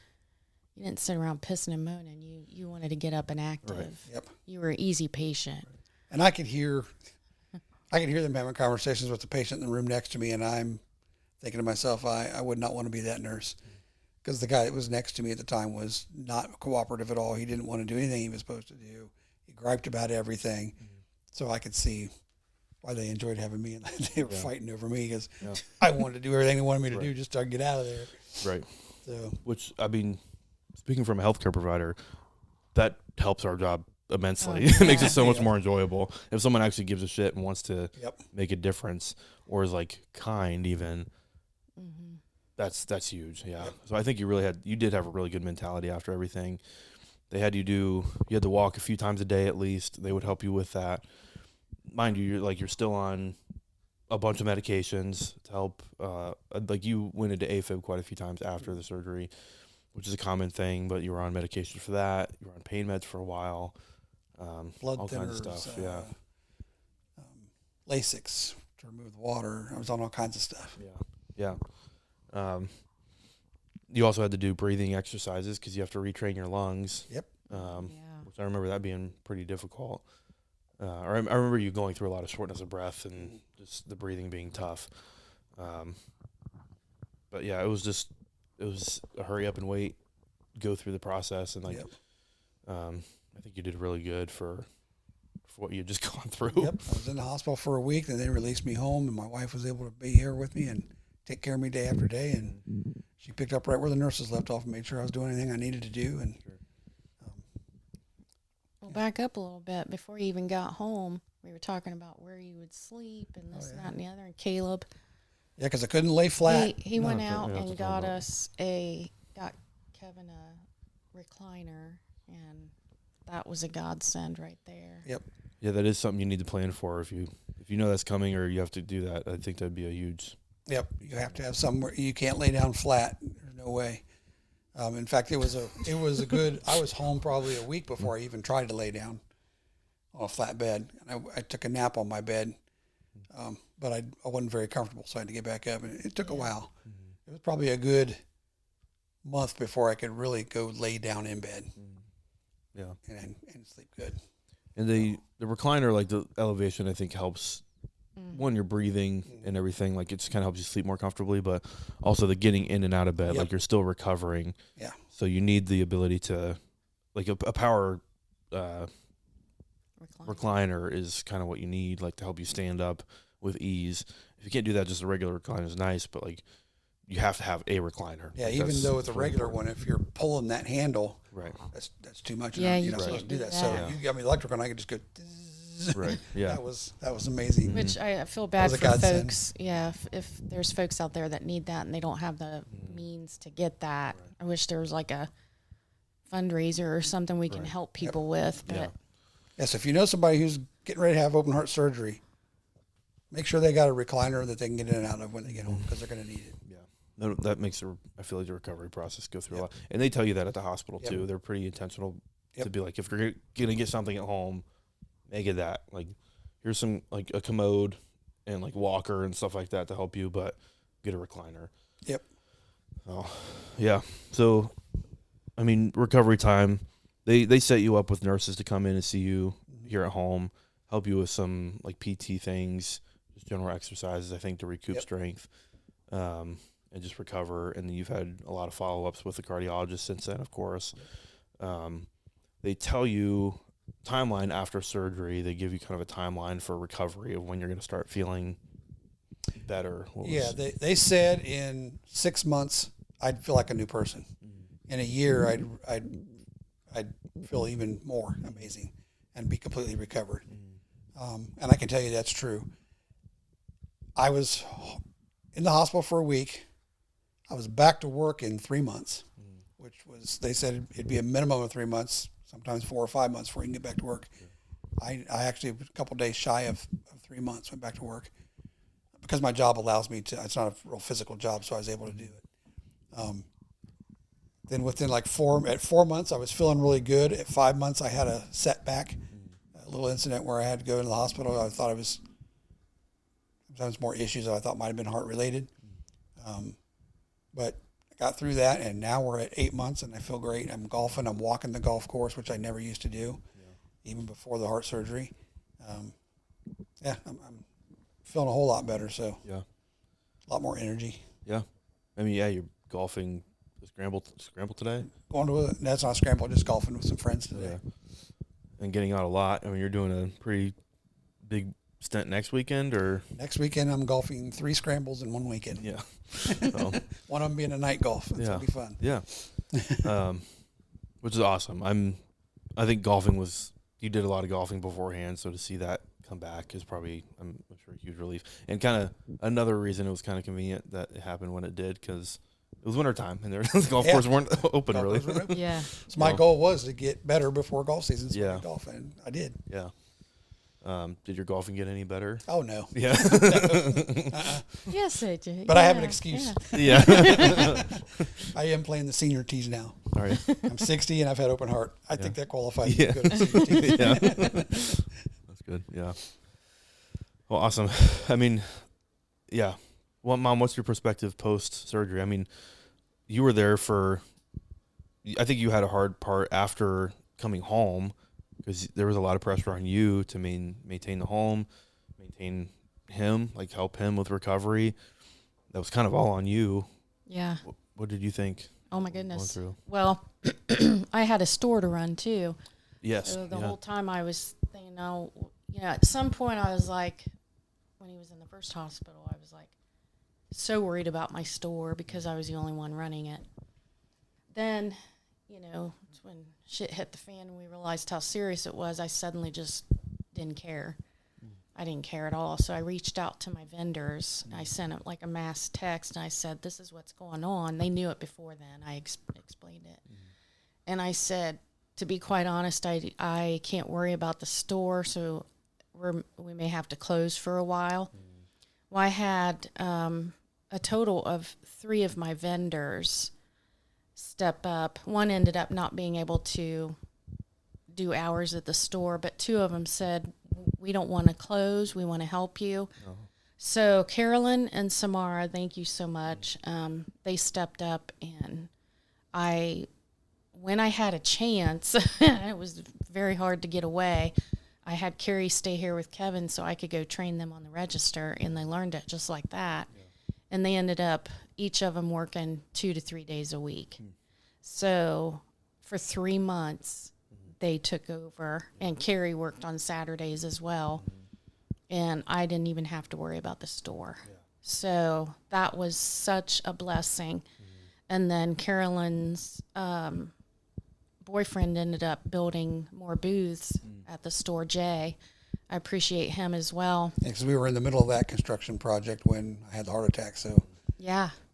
you didn't sit around pissing and moaning. You wanted to get up and active. Right. Yep. You were an easy patient. And I could hear them having conversations with the patient in the room next to me, and I'm thinking to myself, I would not want to be that nurse, because the guy that was next to me at the time was not cooperative at all. He didn't want to do anything he was supposed to do. He griped about everything. So I could see why they enjoyed having me, and they were fighting over me, because I wanted to do everything they wanted me to do just to get out of there. Right. So, which, I mean, speaking from a healthcare provider, that helps our job immensely. It makes it so much more enjoyable. If someone actually gives a shit and wants to make a difference, or is like kind even, that's huge. Yeah. So I think you did have a really good mentality after everything. They had you had to walk a few times a day at least. They would help you with that. Mind you, you're still on a bunch of medications to help. Like you went into AFib quite a few times after the surgery, which is a common thing, but you were on medication for that. You were on pain meds for a while. blood all thinners, kinds of stuff. Lasix to remove the water. I was on all kinds of stuff. Yeah. You also had to do breathing exercises because you have to retrain your lungs. Yep. Which I remember that being pretty difficult. I remember you going through a lot of shortness of breath and just the breathing being tough. But yeah, it was a hurry up and wait, go through the process, and I think you did really good for what you had just gone through. Yep. I was in the hospital for a week, and they released me home, and my wife was able to be here with me and take care of me day after day, and she picked up right where the nurses left off and made sure I was doing anything I needed to do. And We'll back up a little bit. Before you even got home, we were talking about where you would sleep and this and that and the other. And Caleb, because I couldn't lay flat. he went out and got Kevin a recliner, and that was a godsend right there. Yep. Yeah, that is something you need to plan for. If you know that's coming or you have to do that, I think that'd be a huge. Yep. You have to have somewhere you can't lay down flat. There's no way. In fact, it was a good. I was home probably a week before I even tried to lay down on a flat bed. And I took a nap on my bed, but I wasn't very comfortable, so I had to get back up. And it took a while. It was probably a good month before I could really go lay down in bed. Yeah. And sleep good. And the recliner, like the elevation, I think helps. One, your breathing and everything, like it just kind of helps you sleep more comfortably, but also the getting in and out of bed, like you're still recovering. Yeah. So you need the ability to, like a power recliner is kind of what you need, like to help you stand up with ease. If you can't do that, just a regular recliner is nice, but like you have to have a recliner. Yeah, like even though with a regular one, if you're pulling that handle, right, that's too much. Yeah, you're not supposed to do that. So you got me electrical, and I could just go. Right. Yeah. That was amazing. Which I feel bad for folks. Yeah, if there's folks out there that need that and they don't have the means to get that, I wish there was like a fundraiser or something we can help people with. But yes, if you know somebody who's getting ready to have open heart surgery, make sure they got a recliner that they can get in and out of when they get home, because they're going to need it. Yeah. No, that makes I feel like the recovery process go through a lot, and they tell you that at the hospital too. They're pretty intentional to be like, if you're going to get something at home, make it that. Like, here's some, like, a commode and, like, walker and stuff like that to help you, but get a recliner. Yep. Oh, yeah. So, I mean, recovery time, they set you up with nurses to come in and see you here at home, help you with some, like, PT things, just general exercises, I think, to recoup strength, and just recover. And then you've had a lot of follow-ups with the cardiologist since then, of course. They tell you timeline after surgery. They give you kind of a timeline for recovery of when you're going to start feeling better. They said in 6 months I'd feel like a new person. In a year I'd feel even more amazing and be completely recovered. And I can tell you that's true. I was in the hospital for a week. I was back to work in 3 months, which was, they said it'd be a minimum of 3 months, sometimes 4 or 5 months before you can get back to work. I actually, a couple of days shy of 3 months, went back to work because my job allows me to. It's not a real physical job, so I was able to do it. Then within like 4 months, I was feeling really good. At 5 months, I had a setback, a little incident where I had to go to the hospital. I thought it was sometimes more issues that I thought might have been heart related. But I got through that, and now we're at 8 months, and I feel great. I'm golfing. I'm walking the golf course, which I never used to do, even before the heart surgery. I'm feeling a whole lot better. So a lot more energy. Yeah, I mean, you're golfing. Scramble today? That's not a scramble, just golfing with some friends today. Yeah. And getting out a lot. I mean, you're doing a pretty big stent next weekend, or? Next weekend, I'm golfing 3 scrambles in 1 weekend. Yeah. One of them being a night golf. It's going to be fun. Yeah. Which is awesome. I think you did a lot of golfing beforehand, so to see that come back is probably, I'm sure, a huge relief. And kind of another reason it was kind of convenient that it happened when it did, because it was wintertime, and the golf courses weren't open, really. Yeah. So my goal was to get better before golf season, so I golf, and I did. Yeah. Did your golfing get any better? Oh, no. Yeah. Yes, AJ. But I have an excuse. Yeah. I am playing the senior tees now. All right. I'm 60, and I've had open heart. I think that qualifies Yeah. me to go to senior tees. Yeah. That's good. Yeah. Well, awesome. I mean, yeah. Well, Mom, what's your perspective post-surgery? I mean, you were there I think you had a hard part after coming home, because there was a lot of pressure on you to maintain the home, maintain him, like help him with recovery. That was kind of all on you. Yeah. What did you think? Oh my goodness. Going through? Well, I had a store to run too. Yes. So the whole time I was thinking, at some point I was like, when he was in the first hospital, I was like so worried about my store because I was the only one running it. Then, it's when shit hit the fan and we realized how serious it was, I suddenly just didn't care. I didn't care at all. So I reached out to my vendors. I sent them like a mass text, and I said, this is what's going on. They knew it before then. I explained it. And I said, to be quite honest, I can't worry about the store, so we may have to close for a while. Well, I had a total of 3 of my vendors step up. One ended up not being able to do hours at the store, but 2 of them said, we don't want to close. We want to help you. Oh. So Carolyn and Samara, thank you so much. They stepped up, and when I had a chance, it was very hard to get away. I had Carrie stay here with Kevin so I could go train them on the register, and they learned it just like that. Yeah. And they ended up, each of them working 2 to 3 days a week. So for 3 months, they took over, and Carrie worked on Saturdays as well. And I didn't even have to worry about the store. Yeah. So that was such a blessing. And then Carolyn's boyfriend ended up building more booths at the store, Jay. I appreciate him as well. Yeah, because we were in the middle of that construction project when I had the heart attack. So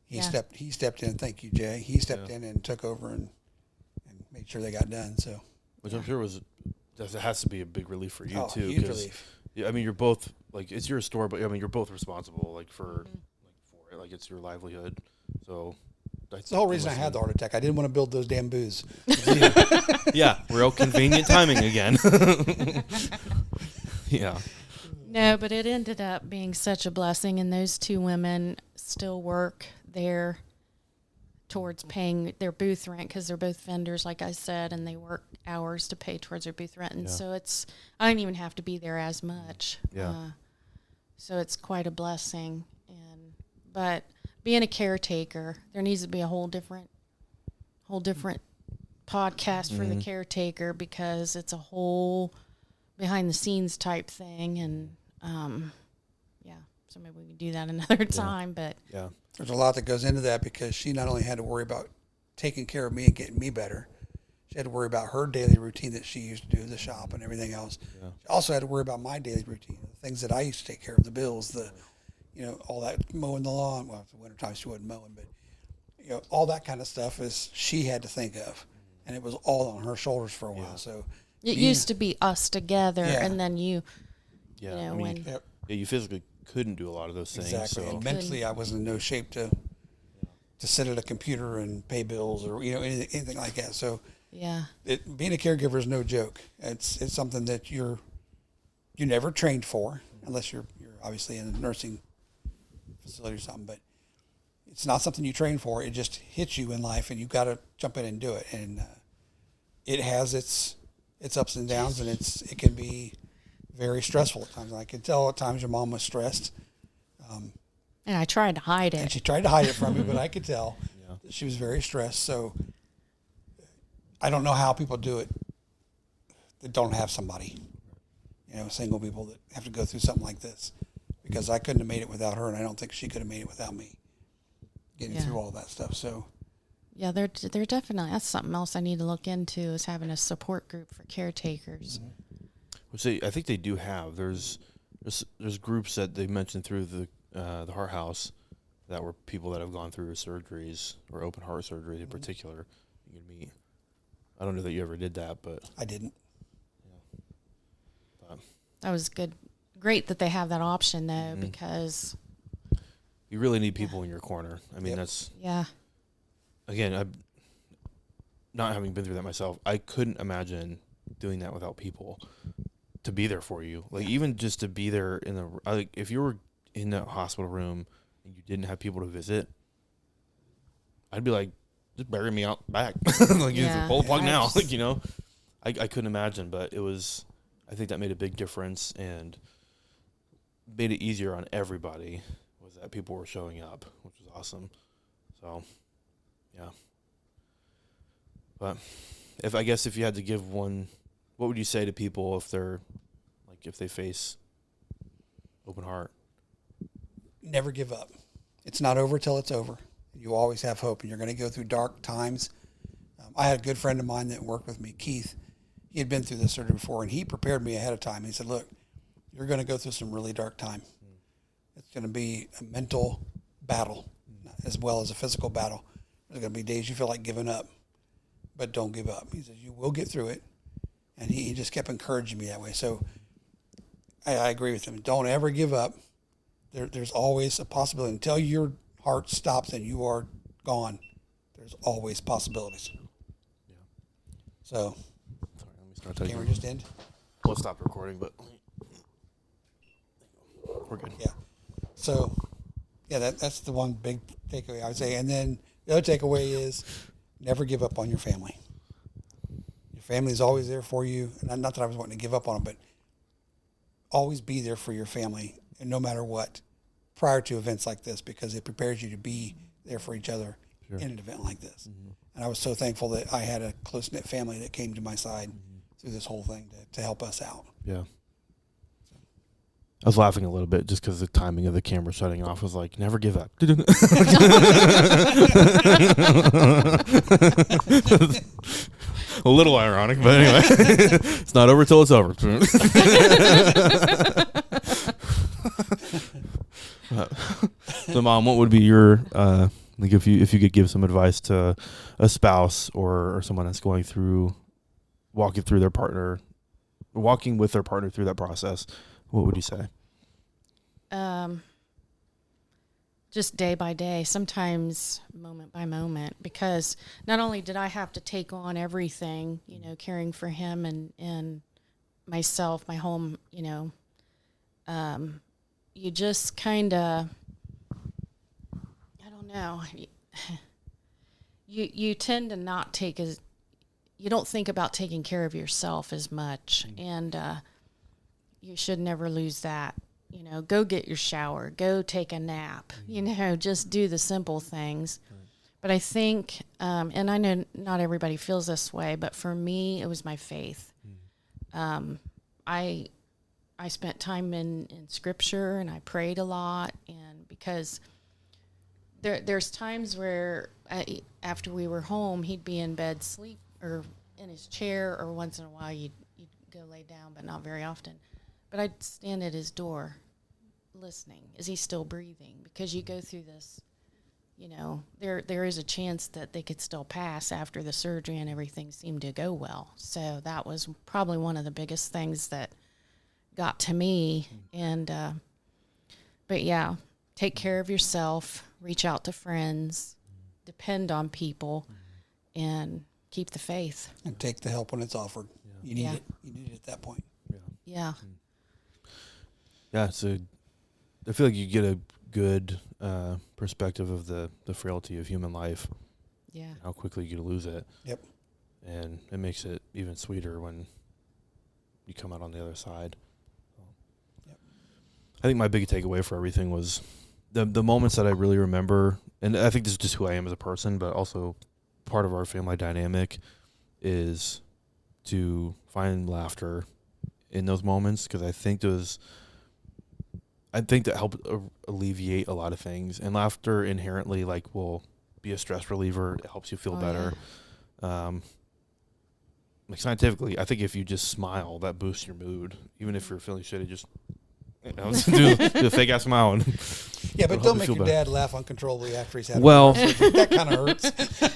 he stepped in. Thank you, Jay. He stepped in and took over and made sure they got done. So, which I'm sure it has to be a big relief for you too. Huge relief. Yeah, I mean, you're both it's your store, but I mean, you're both responsible for it. Like, it's your livelihood. So that's the whole reason I had the heart attack. I didn't want to build those damn booths. Yeah, real convenient timing again. Yeah. No, but it ended up being such a blessing, and those 2 women still work there towards paying their booth rent because they're both vendors, like I said, and they work hours to pay towards their booth rent. And so I don't even have to be there as much. Yeah. So it's quite a blessing. But being a caretaker, there needs to be a whole different podcast for the caretaker, because it's a whole behind the scenes type thing. And so maybe we can do that another time. But there's a lot that goes into that, because she not only had to worry about taking care of me and getting me better, she had to worry about her daily routine that she used to do, the shop and everything else. Yeah. She also had to worry about my daily routine, the things that I used to take care of, the bills, all that, mowing the lawn. Well, it's the wintertime, she wasn't mowing, but all that kind of stuff she had to think of, and it was all on her shoulders for a while. So it used to be us together, and then you you physically couldn't do a lot of those things. Exactly. So. And mentally, I was in no shape to to sit at a computer and pay bills or anything like that. So Yeah. Being a caregiver is no joke. It's something that you never trained for, unless you're obviously in a nursing facility or something. But it's not something you train for. It just hits you in life, and you've got to jump in and do it. And it has its ups and downs, and it can be very stressful at times. I can tell at times your mom was stressed. And I tried to hide And it. she tried to hide it from me, but I could tell that she was very stressed. So I don't know how people do it that don't have somebody, single people that have to go through something like this, because I couldn't have made it without her, and I don't think she could have made it without me getting through all that stuff. So yeah, they're definitely, that's something else I need to look into, is having a support group for caretakers. Well, see, I think they do have. There's groups that they mentioned through the Heart House that were people that have gone through surgeries or open heart surgery in particular. You can meet. I don't know that you ever did that, but I didn't. Yeah. That was good. Great that they have that option, though, because you really need people in your corner. I mean, that's again, I, not having been through that myself, I couldn't imagine doing that without people to be there for you. Like even just to be there if you were in that hospital room and you didn't have people to visit, I'd be like, just bury me out back. Like, pull the plug now. I couldn't imagine, but I think that made a big difference and made it easier on everybody, was that people were showing up, which was awesome. So, yeah. But if you had to give one, what would you say to people if they face open heart? Never give up. It's not over till it's over. You always have hope, and you're going to go through dark times. I had a good friend of mine that worked with me, Keith. He had been through this surgery before, and he prepared me ahead of time. He said, look, you're going to go through some really dark time. It's going to be a mental battle as well as a physical battle. There's going to be days you feel like giving up, but don't give up. He says, you will get through it. And he just kept encouraging me that way. So I agree with him. Don't ever give up. There's always a possibility. Until your heart stops and you are gone, there's always possibilities. Yeah. So, sorry, let me start taking. Can we just end? We'll stop recording, but we're good. Yeah. So, that's the one big takeaway I would say. And then the other takeaway is never give up on your family. Your family is always there for you. And not that I was wanting to give up on them, but always be there for your family, and no matter what, prior to events like this, because it prepares you to be there for each other in an event like this. And I was so thankful that I had a close-knit family that came to my side through this whole thing to help us out. Yeah. I was laughing a little bit just because the timing of the camera shutting off was like, never give up. A little ironic, but anyway. It's not over till it's over. So, Mom, what would be your if you could give some advice to a spouse or someone that's walking with their partner through that process, what would you say? Just day by day, sometimes moment by moment, because not only did I have to take on everything, caring for him and myself, my home, you just kind of, I don't know, you tend to not you don't think about taking care of yourself as much, and you should never lose that. Go get your shower, go take a nap, just do the simple things. Right. But I think, and I know not everybody feels this way, but for me, it was my faith. I spent time in scripture, and I prayed a lot, and because there's times where after we were home, he'd be in bed sleep or in his chair, or once in a while you'd go lay down, but not very often. But I'd stand at his door listening. Is he still breathing? Because you go through this, there is a chance that they could still pass after the surgery and everything seemed to go well. So that was probably one of the biggest things that got to me. And, but yeah, take care of yourself, reach out to friends, depend on people and keep the faith. And take the help when it's offered. Yeah. You need it. You need it at that point. Yeah. Yeah. I feel like you get a good perspective of the frailty of human life. Yeah. How quickly you can lose it. Yep. And it makes it even sweeter when you come out on the other side. Yep. I think my big takeaway for everything was the moments that I really remember, and I think this is just who I am as a person, but also part of our family dynamic is to find laughter in those moments, because I think that helped alleviate a lot of things, and laughter inherently will be a stress reliever. It helps you feel better. Yeah. Scientifically, I think if you just smile, that boosts your mood. Even if you're feeling shitty, just do a fake ass smile. Yeah, but don't make your dad laugh uncontrollably after he's had that kind of hurts.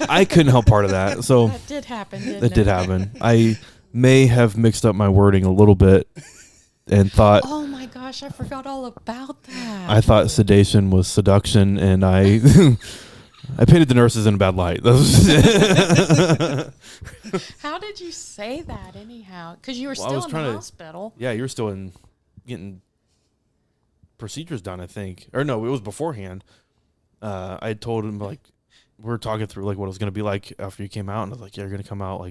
I couldn't help part of that. So that did happen, didn't it? That did happen. I may have mixed up my wording a little bit and thought... Oh my gosh, I forgot all about that. I thought sedation was seduction, and I painted the nurses in a bad light. How did you say that anyhow? Because you were still in the hospital. Yeah, you were still getting procedures done, I think. Or no, it was beforehand. I had told him, we were talking through what it was going to be like after you came out, and I was like, yeah, you're going to come out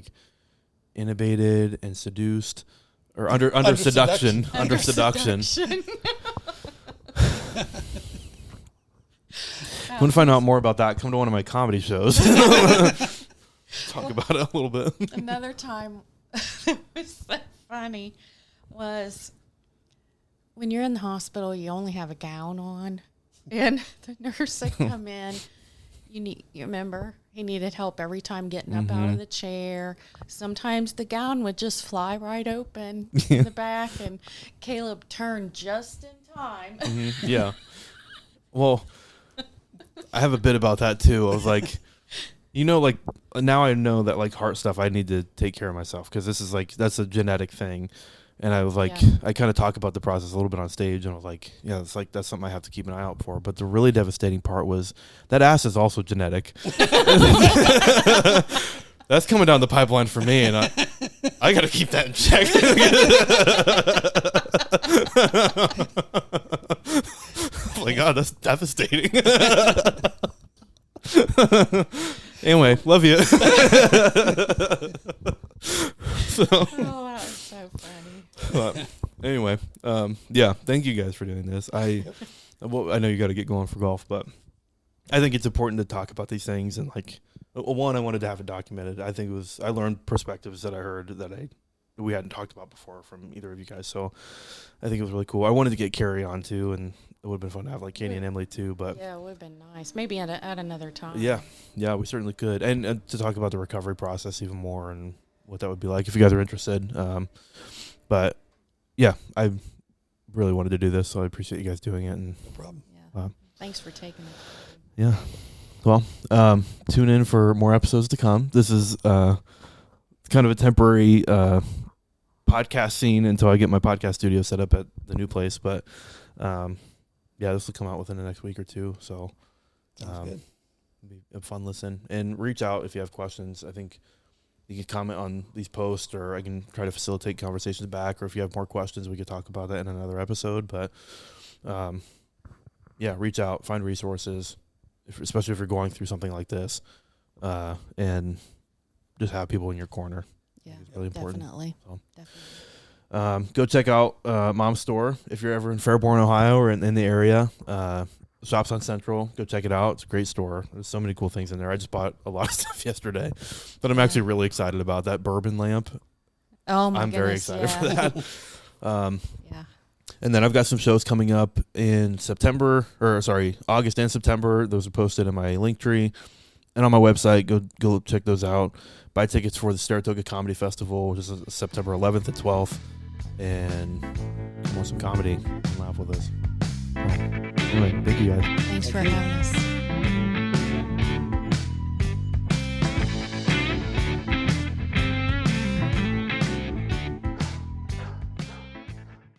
intubated and seduced, or under seduction. Under seduction. Want to find out more about that? Come to one of my comedy shows. Talk about it a little bit. Another time that was so funny was when you're in the hospital, you only have a gown on, and the nurse would come in. You remember, he needed help every time getting up out of the chair. Sometimes the gown would just fly right open in the back, and Caleb turned just in time. Yeah. Well, I have a bit about that too. I was like, now I know that heart stuff, I need to take care of myself, because this is that's a genetic thing. And I was I kind of talk about the process a little bit on stage, and I was like, yeah, it's that's something I have to keep an eye out for. But the really devastating part was that ass is also genetic. That's coming down the pipeline for me, and I got to keep that in check. Oh my God, that's devastating. Anyway, love you. Oh, that was so funny. Anyway, yeah, thank you guys for doing this. I know you got to get going for golf, but I think it's important to talk about these things. And one, I wanted to have it documented. I think I learned perspectives that I heard that we hadn't talked about before from either of you guys. So I think it was really cool. I wanted to get Carrie on too, and it would have been fun to have Katie and Emily too. But yeah, it would have been nice. Maybe at another time. Yeah, we certainly could, and to talk about the recovery process even more and what that would be like if you guys are interested. But yeah, I really wanted to do this, so I appreciate you guys doing it. And no problem. Yeah. Thanks for taking it. Yeah. Well, tune in for more episodes to come. This is kind of a temporary podcast scene until I get my podcast studio set up at the new place. But yeah, this will come out within the next week or two. So sounds good. Be a fun listen. And reach out if you have questions. I think you can comment on these posts, or I can try to facilitate conversations back. Or if you have more questions, we could talk about that in another episode. But yeah, reach out, find resources, especially if you're going through something like this, and just have people in your corner. Yeah, it's really important. Definitely. So, definitely. Go check out Mom's Store if you're ever in Fairborn, Ohio, or in the area. Shops on Central. Go check it out. It's a great store. There's so many cool things in there. I just bought a lot of stuff yesterday, but I'm actually really excited about that bourbon lamp. Oh my I'm very excited for that. Yeah. And then I've got some shows coming up in August and September. Those are posted in my link tree and on my website. Go check those out. Buy tickets for the Saratoga Comedy Festival, which is September 11th and 12th. And come on some comedy and laugh with us. Well, anyway, thank you guys. Thanks for having us.